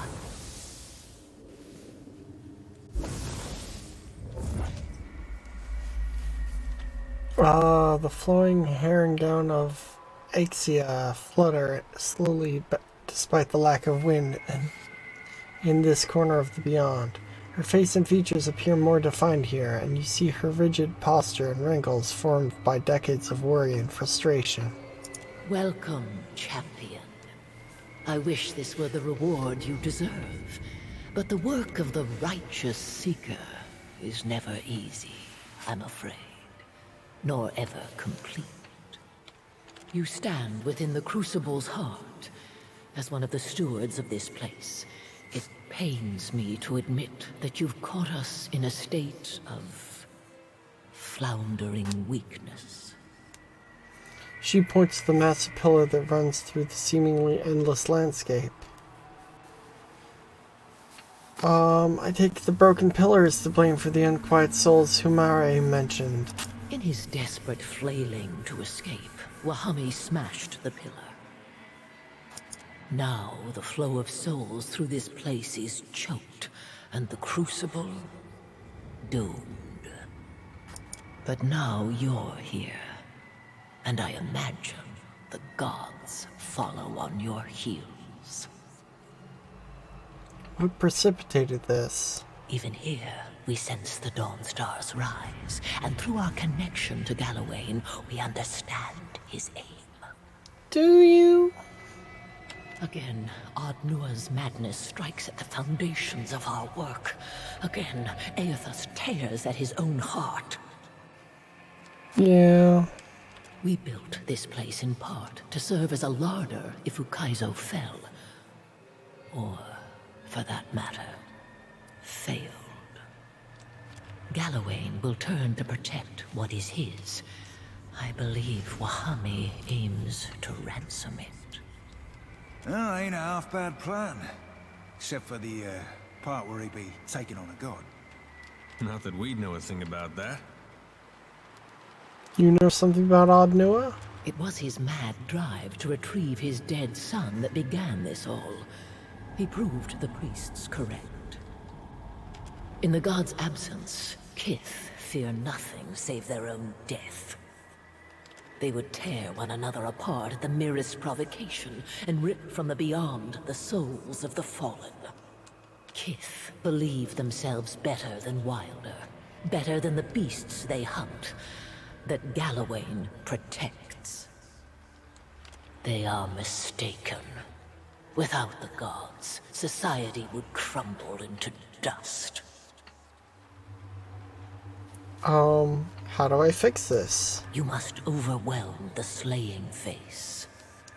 The flowing herring down of Ixia flutter slowly despite the lack of wind in this corner of the beyond. Her face and features appear more defined here, and you see her rigid posture and wrinkles formed by decades of worry and frustration. Welcome, champion. I wish this were the reward you deserve, but the work of the righteous seeker is never easy, I'm afraid, nor ever complete. You stand within the Crucible's heart as one of the stewards of this place, It pains me to admit that you've caught us in a state of floundering weakness. She points to the massive pillar that runs through the seemingly endless landscape. I take the broken pillar is to blame for the unquiet souls Humare mentioned. In his desperate flailing to escape, Wahami smashed the pillar. Now the flow of souls through this place is choked, and the crucible doomed. But now you're here, and I imagine the gods follow on your heels. What precipitated this? Even here, we sense the Dawn Star's rise, and through our connection to Gallowayne, we understand his aim. Do you? Again, Ardnua's madness strikes at the foundations of our work. Again, Aethus tears at his own heart. Yeah. We built this place in part to serve as a larder if Ukaizo fell. Or, for that matter, failed. Gallowayne will turn to protect what is his. I believe Wahami aims to ransom it. Oh, ain't a half-bad plan. Except for the, part where he'd be taking on a god. Not that we'd know a thing about that. You know something about Ardnua? It was his mad drive to retrieve his dead son that began this all. He proved the priests correct. In the god's absence, Kith fear nothing save their own death. They would tear one another apart at the merest provocation and rip from the beyond the souls of the fallen. Kith believe themselves better than Wilder, better than the beasts they hunt, that Gallowayne protects. They are mistaken. Without the gods, society would crumble into dust. How do I fix this? You must overwhelm the slaying face.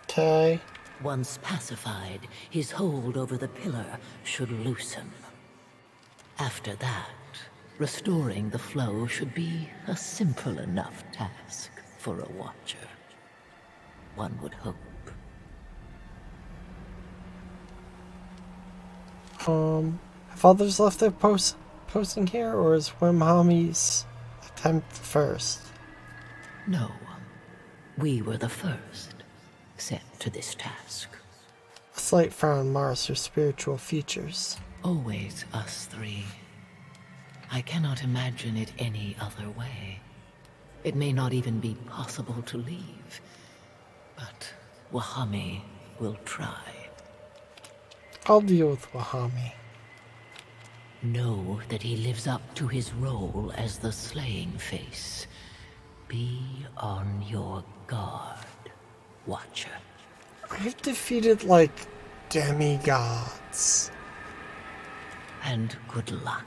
Okay. Once pacified, his hold over the pillar should loosen. After that, restoring the flow should be a simple enough task for a watcher. One would hope. Have others left their posting here, or is Wimhami's attempt first? No. We were the first set to this task. A slight frown mars her spiritual features. Always us three. I cannot imagine it any other way. It may not even be possible to leave. But Wahami will try. I'll deal with Wahami. Know that he lives up to his role as the slaying face. Be on your guard, Watcher. I've defeated, like, demigods. And good luck.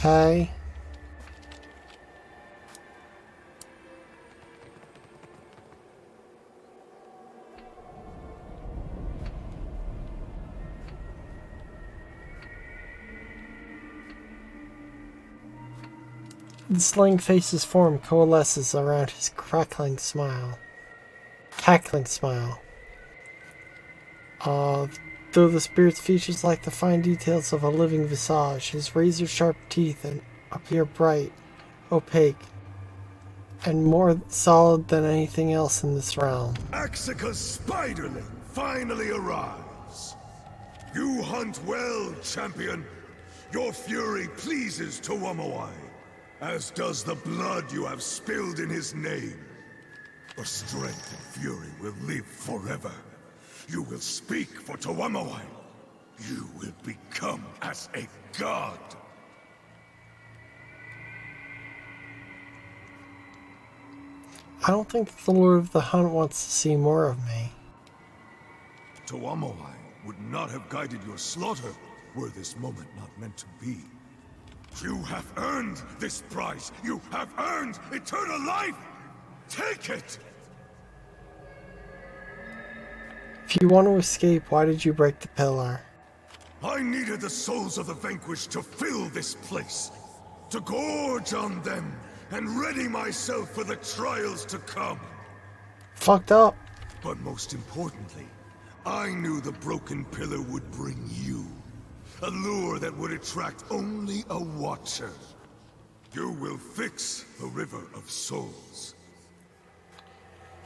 Okay. The slaying face's form coalesces around his cackling smile. Though the spirit's features like the fine details of a living visage, his razor-sharp teeth appear bright, opaque, and more solid than anything else in this realm. Axika's spiderling finally arrives. You hunt well, champion. Your fury pleases Tuwamawai, as does the blood you have spilled in his name. Your strength and fury will live forever. You will speak for Tuwamawai. You will become as a god. I don't think the Lord of the Hunt wants to see more of me. Tuamawai would not have guided your slaughter were this moment not meant to be. You have earned this prize! You have earned eternal life! Take it! If you want to escape, why did you break the pillar? I needed the souls of the vanquished to fill this place, to gorge on them, and ready myself for the trials to come. Fucked up. But most importantly, I knew the broken pillar would bring you. A lure that would attract only a watcher. You will fix the River of Souls.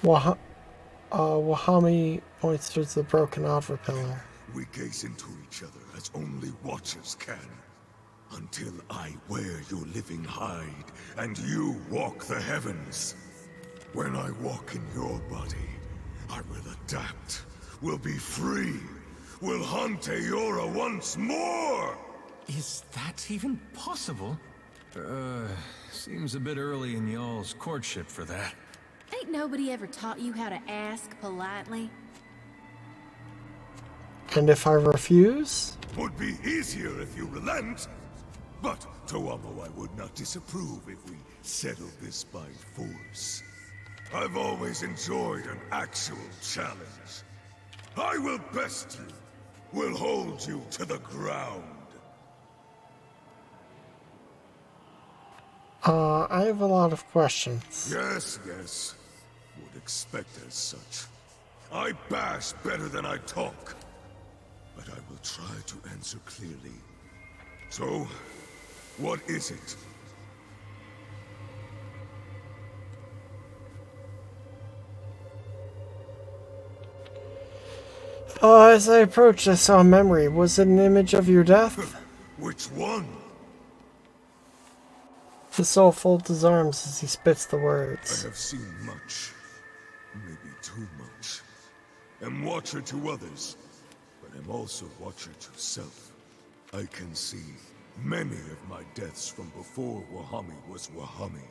Wahami points towards the broken Avra pillar. We gaze into each other as only watchers can. Until I wear your living hide, and you walk the heavens. When I walk in your body, I will adapt, will be free, will hunt Eora once more! Is that even possible? Seems a bit early in y'all's courtship for that. Ain't nobody ever taught you how to ask politely? And if I refuse? Would be easier if you relent. But Tuamawai would not disapprove if we settled this by force. I've always enjoyed an actual challenge. I will best you, will hold you to the ground. I have a lot of questions. Yes, yes. Would expect as such. I bash better than I talk. But I will try to answer clearly. So, what is it? As I approached, I saw a memory. Was it an image of your death? Which one? The soul folds his arms as he spits the words. I have seen much. Maybe too much. Am watcher to others, but am also watcher to self. I can see many of my deaths from before Wahami was Wahami.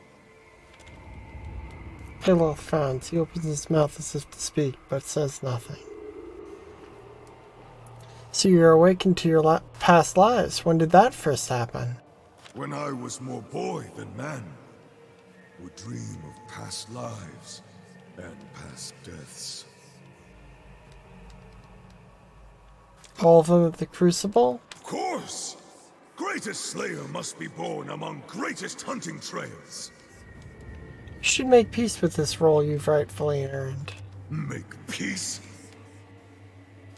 Aloth frowns. He opens his mouth as if to speak, but says nothing. So you're awakened to your past lives. When did that first happen? When I was more boy than man, would dream of past lives and past deaths. All of them at the Crucible? Of course! Greatest slayer must be born among greatest hunting trails. You should make peace with this role you've rightfully earned. Make peace?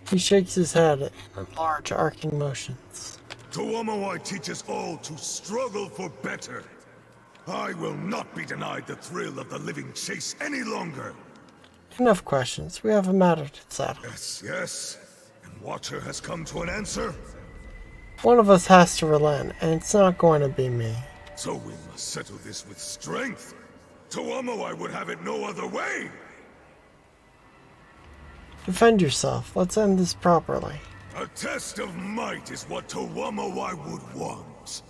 He shakes his head in large arcing motions. Tuamawai teaches all to struggle for better. I will not be denied the thrill of the living chase any longer. Enough questions. We have a matter to settle. Yes, yes. And Watcher has come to an answer? One of us has to relent, and it's not going to be me. So we must settle this with strength. Tuamawai would have it no other way. Defend yourself. Let's end this properly. A test of might is what Tuamawai would want.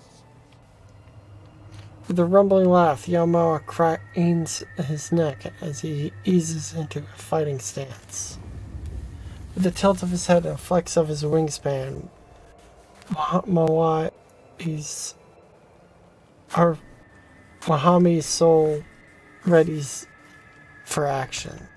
With a rumbling laugh, Yamawa cranes his neck as he eases into a fighting stance. With a tilt of his head and a flex of his wingspan, Wahami's soul readies for action.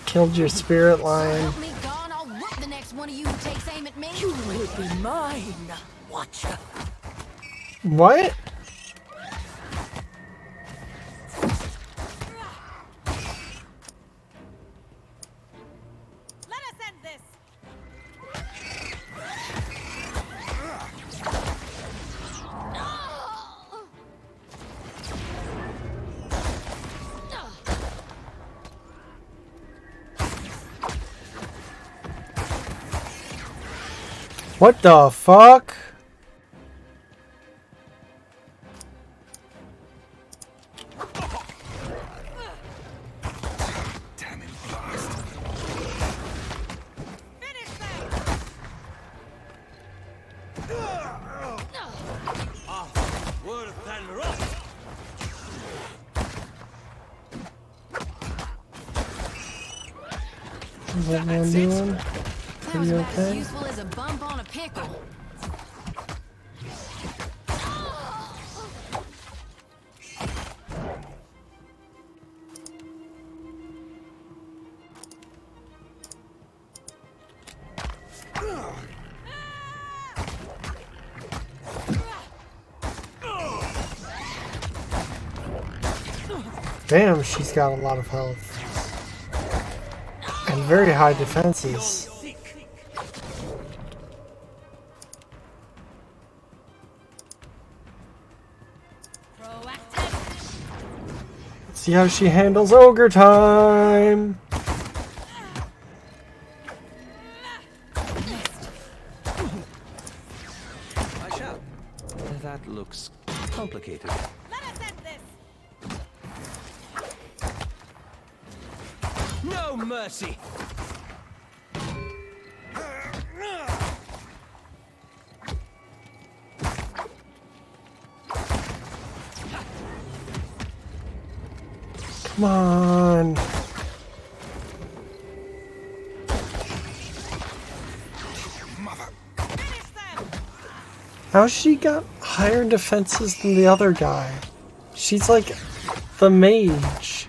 Killed your spirit lion. Help me, gone. I'll whoop the next one of you who takes aim at me. You will be mine, Watcher. What? Let us end this. What the fuck? Is everyone doing That was pretty about as okay? useful as a bump on a pickle. Damn, she's got a lot of health. And very high defenses. See how she handles ogre time! I shall. That looks complicated. Let us end this! No mercy! Come on! How she got higher defenses than the other guy? She's like the mage.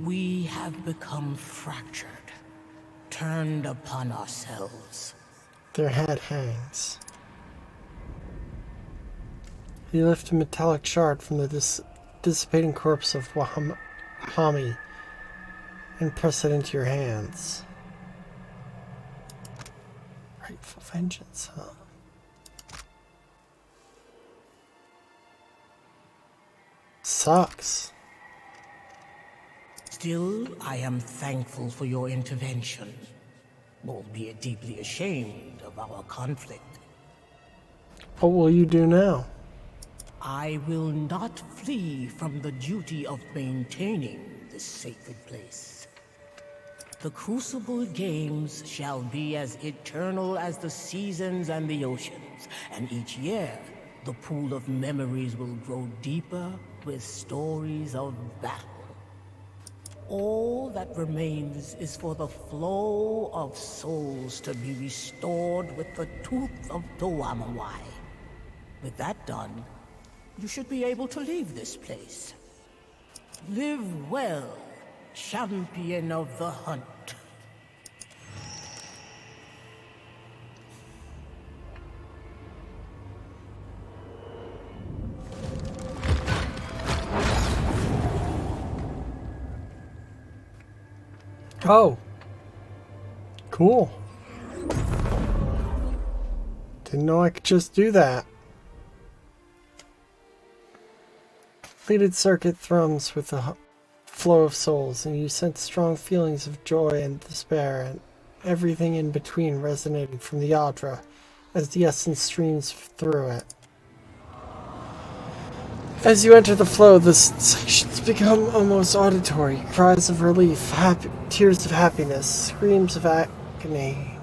We have become fractured, turned upon ourselves. Their head hangs. You lift a metallic shard from the dissipating corpse of Hami and press it into your hands. Rightful vengeance, huh? Sucks. Still, I am thankful for your intervention, albeit deeply ashamed of our conflict. What will you do now? I will not flee from the duty of maintaining this sacred place. The Crucible Games shall be as eternal as the seasons and the oceans, and each year, the pool of memories will grow deeper with stories of battle. All that remains is for the flow of souls to be restored with the tooth of Tuamawai. With that done, you should be able to leave this place. Live well, champion of the hunt. Oh. Cool. Didn't know I could just do that. Completed circuit thrums with the flow of souls, and you sense strong feelings of joy and despair, and everything in between resonating from the Yadra as the essence streams through it. As you enter the flow, the sensations become almost auditory. Cries of relief, tears of happiness, screams of agony,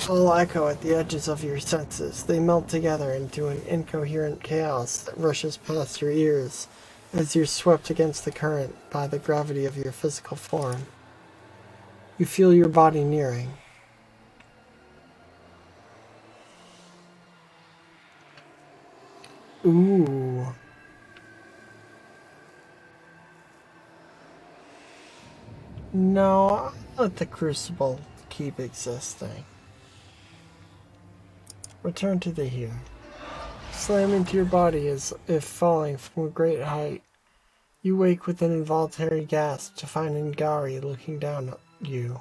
all echo at the edges of your senses. They melt together into an incoherent chaos that rushes past your ears as you're swept against the current by the gravity of your physical form. You feel your body nearing. Ooh. No, I'll let the Crucible keep existing. Return to the here. Slam into your body as if falling from a great height. You wake with an involuntary gasp to find Ngari looking down at you.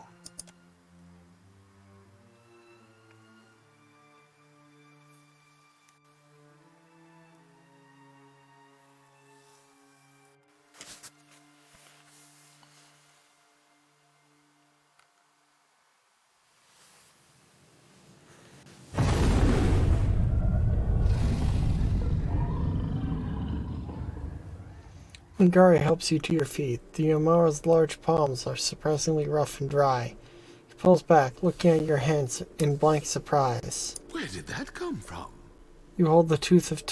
Ngari helps you to your feet. The Yomaura's large palms are surprisingly rough and dry. He pulls back, looking at your hands in blank surprise. Where did that come from? You hold the tooth of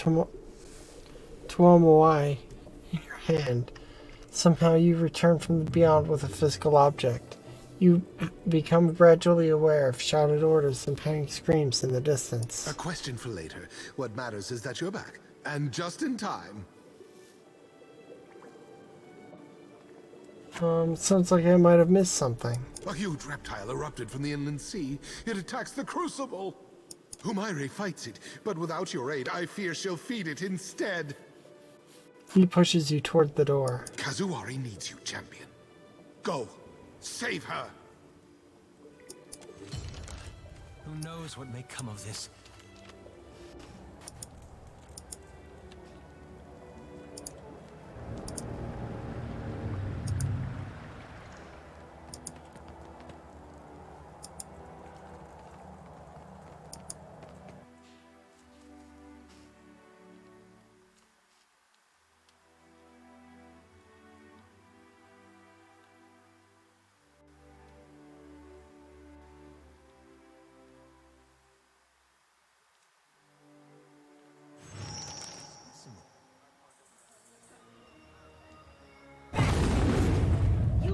Tuamawai in your hand. Somehow you return from the beyond with a physical object. You become gradually aware of shouted orders and panic screams in the distance. A question for later. What matters is that you're back. And just in time. Sounds like I might have missed something. A huge reptile erupted from the inland sea. It attacks the Crucible. Humaire fights it, but without your aid, I fear she'll feed it instead. He pushes you toward the door. Kazuari needs you, champion. Go. Save her. Who knows what may come of this?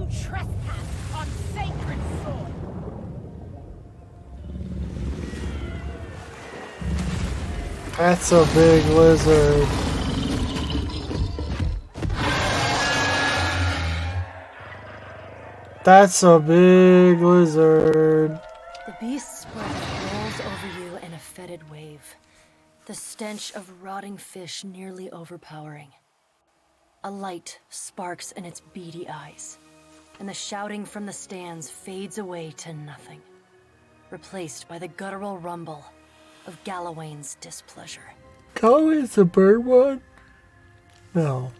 Trespass on sacred soil. That's a big lizard. That's a big lizard. The beast's breath rolls over you in a fetid wave. The stench of rotting fish nearly overpowering. A light sparks in its beady eyes, and the shouting from the stands fades away to nothing, replaced by the guttural rumble of Galawain's displeasure. Galawain's the bird one? No.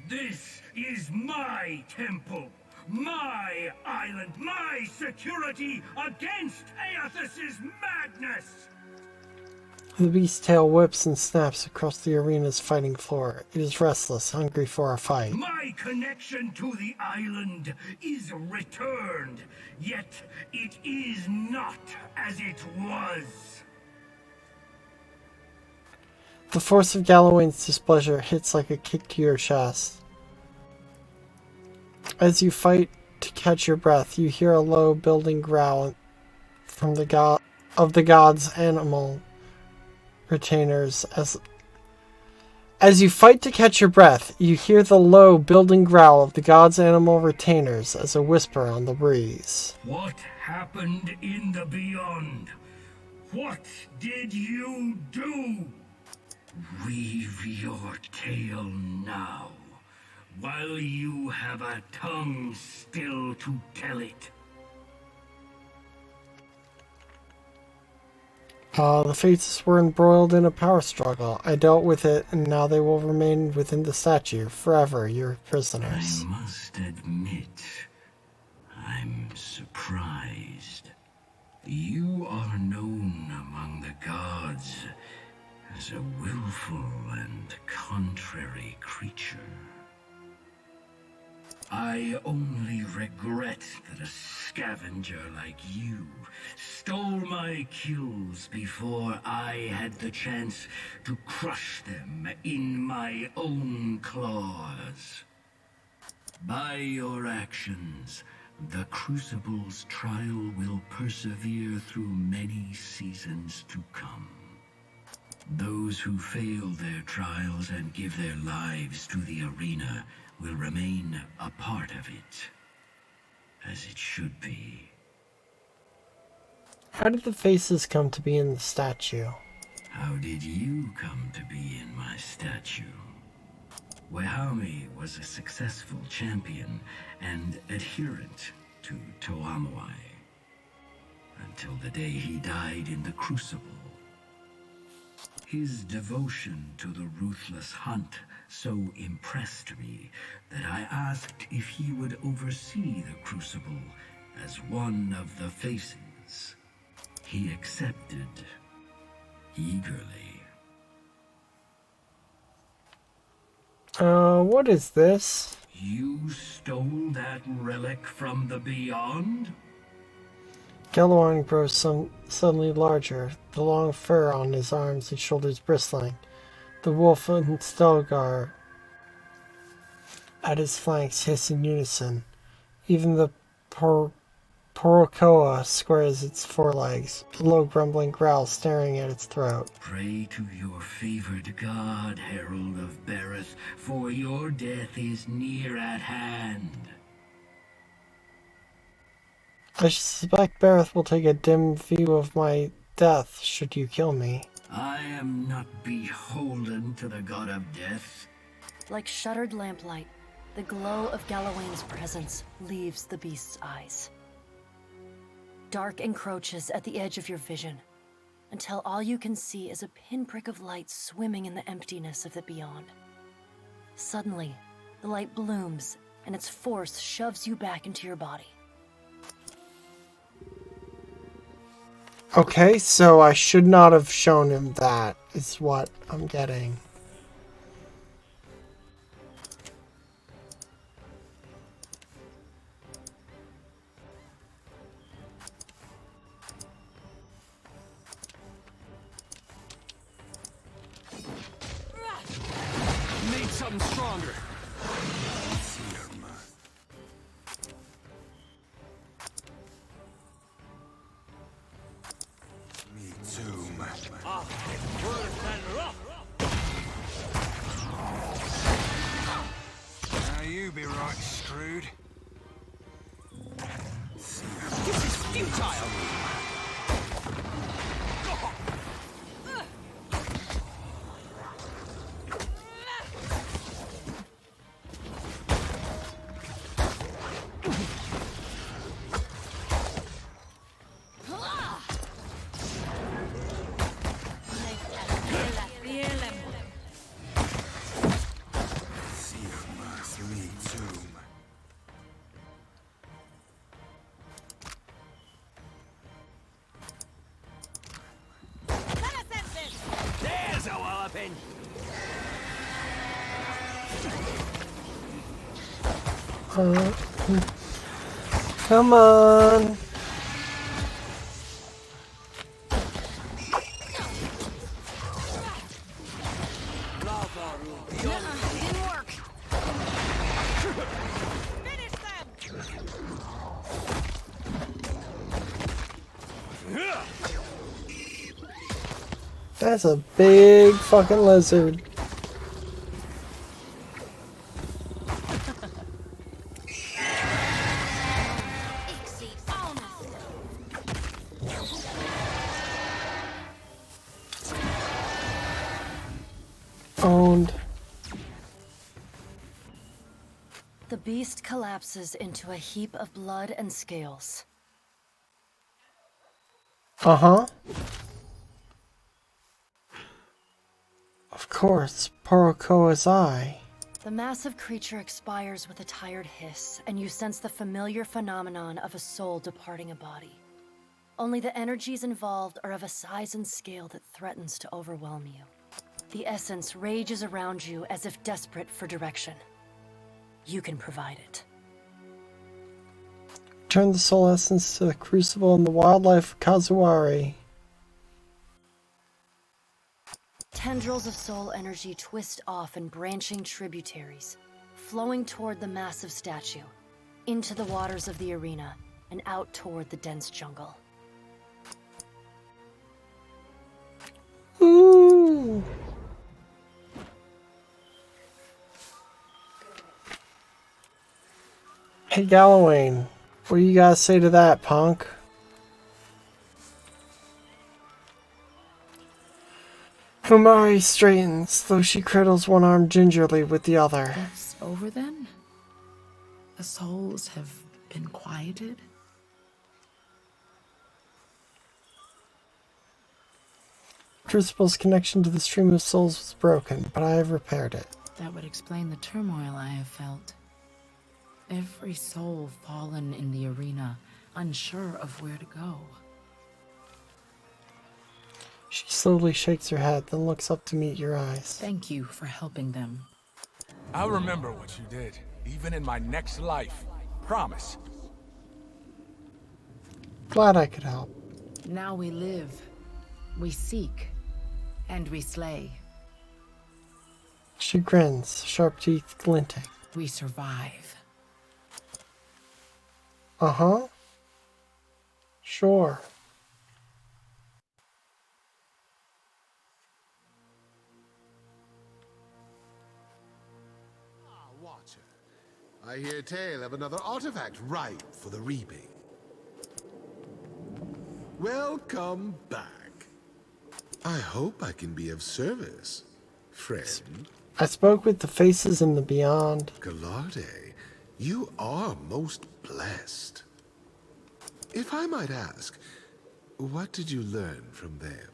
This is my temple, my island, my security against Aethys's madness! The beast's tail whips and snaps across the arena's fighting floor. It is restless, hungry for a fight. My connection to the island is returned, yet it is not as it was. The force of Galawain's displeasure hits like a kick to your chest. As you fight to catch your breath, you hear a low building growl from the god's animal retainers. As you fight to catch your breath, you hear the low building growl of the god's animal retainers as a whisper on the breeze. What happened in the beyond? What did you do? Weave your tale now, while you have a tongue still to tell it. The Fates were embroiled in a power struggle. I dealt with it, and now they will remain within the statue, forever your prisoners. I must admit, I'm surprised. You are known among the gods as a willful and contrary creature. I only regret that a scavenger like you stole my kills before I had the chance to crush them in my own claws. By your actions, the Crucible's trial will persevere through many seasons to come. Those who fail their trials and give their lives to the arena will remain a part of it, as it should be. How did the faces come to be in the statue? How did you come to be in my statue? Wehame was a successful champion and adherent to Tuamawai, until the day he died in the Crucible. His devotion to the ruthless hunt so impressed me that I asked if he would oversee the Crucible as one of the faces. He accepted eagerly. What is this? You stole that relic from the beyond? Galawan grows suddenly larger, the long fur on his arms and shoulders bristling. The wolf and Stelgar at his flanks hiss in unison. Even the Porokoa squares its forelegs, a low grumbling growl staring at its throat. Pray to your favored god, Herald of Bereth, for your death is near at hand. I suspect Bereth will take a dim view of my death should you kill me. I am not beholden to the god of death. Like shuttered lamplight, the glow of Galawain's presence leaves the beast's eyes. Dark encroaches at the edge of your vision, until all you can see is a pinprick of light swimming in the emptiness of the beyond. Suddenly, the light blooms, and its force shoves you back into your body. Okay, so I should not have shown him that, is what I'm getting. Need something stronger. Me too, man. Now you be right screwed. This is futile. There's a walloping. Come on. Didn't work. That's a big fucking lizard. Owned. The beast collapses into a heap of blood and scales. Uh-huh. Of course, Porokoa's eye. The massive creature expires with a tired hiss, and you sense the familiar phenomenon of a soul departing a body. Only the energies involved are of a size and scale that threatens to overwhelm you. The essence rages around you as if desperate for direction. You can provide it. Turn the soul essence to the crucible in the wildlife of Kazuari. Tendrils of soul energy twist off in branching tributaries, flowing toward the massive statue, into the waters of the arena, and out toward the dense jungle. Ooh. Hey Galawain, what do you guys say to that, punk? Humari straightens, though she cradles one arm gingerly with the other. It's over then? The souls have been quieted? Crucible's connection to the stream of souls was broken, but I have repaired it. That would explain the turmoil I have felt. Every soul fallen in the arena, unsure of where to go. She slowly shakes her head, then looks up to meet your eyes. Thank you for helping them. I'll remember what you did, even in my next life. Promise. Glad I could help. Now we live, we seek, and we slay. She grins, sharp teeth glinting. We survive. Uh-huh. Sure. Watcher, I hear tale of another artifact ripe for the reaping. Welcome back. I hope I can be of service, friend. I spoke with the faces in the beyond. Gallarde, you are most blessed. If I might ask, what did you learn from them?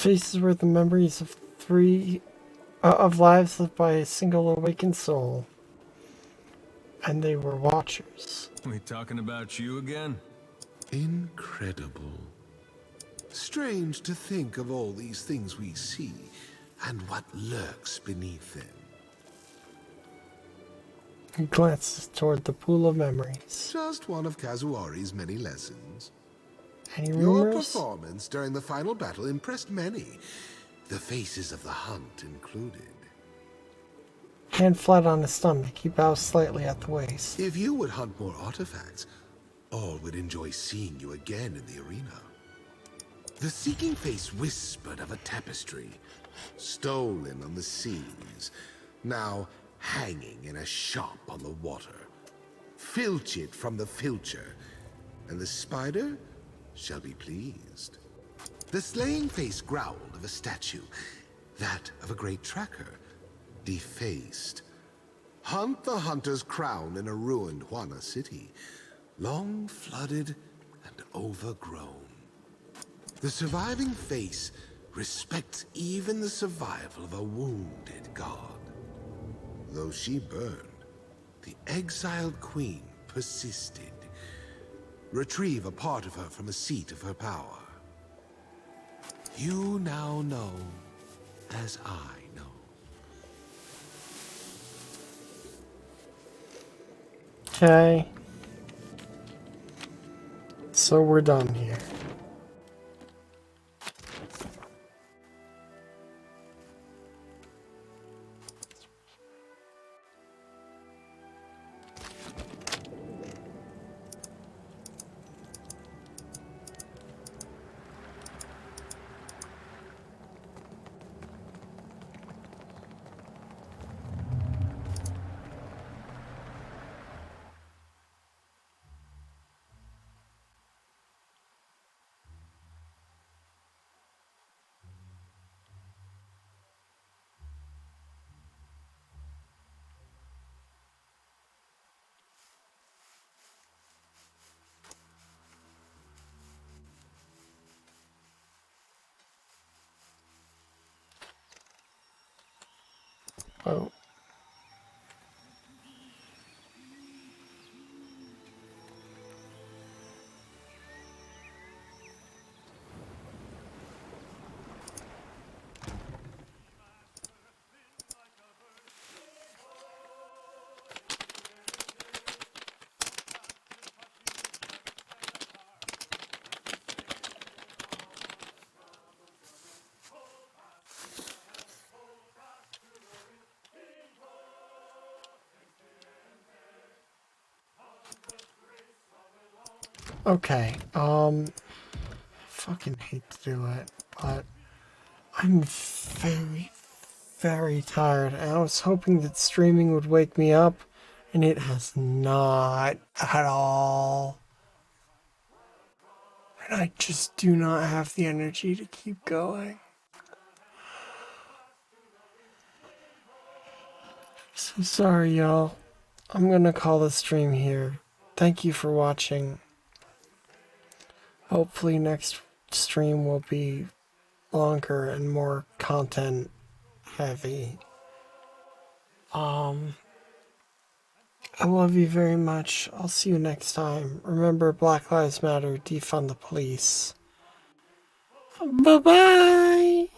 Faces were the memories of of lives lived by a single awakened soul. And they were watchers. We talking about you again? Incredible. Strange to think of all these things we see, and what lurks beneath them. He glances toward the pool of memories. Just one of Kazuari's many lessons. Any Your rumors? performance during the final battle impressed many, the faces of the hunt included. Hand flat on his stomach, he bows slightly at the waist. If you would hunt more artifacts, all would enjoy seeing you again in the arena. The seeking face whispered of a tapestry, stolen on the seas, now hanging in a shop on the water. Filch it from the filcher, and the spider shall be pleased. The slaying face growled of a statue, that of a great tracker, defaced. Hunt the hunter's crown in a ruined Huana city, long flooded and overgrown. The surviving face respects even the survival of a wounded god. Though she burned, the exiled queen persisted. Retrieve a part of her from a seat of her power. You now know, as I know. Okay. So we're done here. Oh. Okay, fucking hate to do it, but I'm very, very tired, and I was hoping that streaming would wake me up, and it has not at all. And I just do not have the energy to keep going. So sorry, y'all. I'm gonna call the stream here. Thank you for watching. Hopefully next stream will be longer and more content heavy. I love you very much. I'll see you next time. Remember, Black Lives Matter, defund the police. Bye-bye!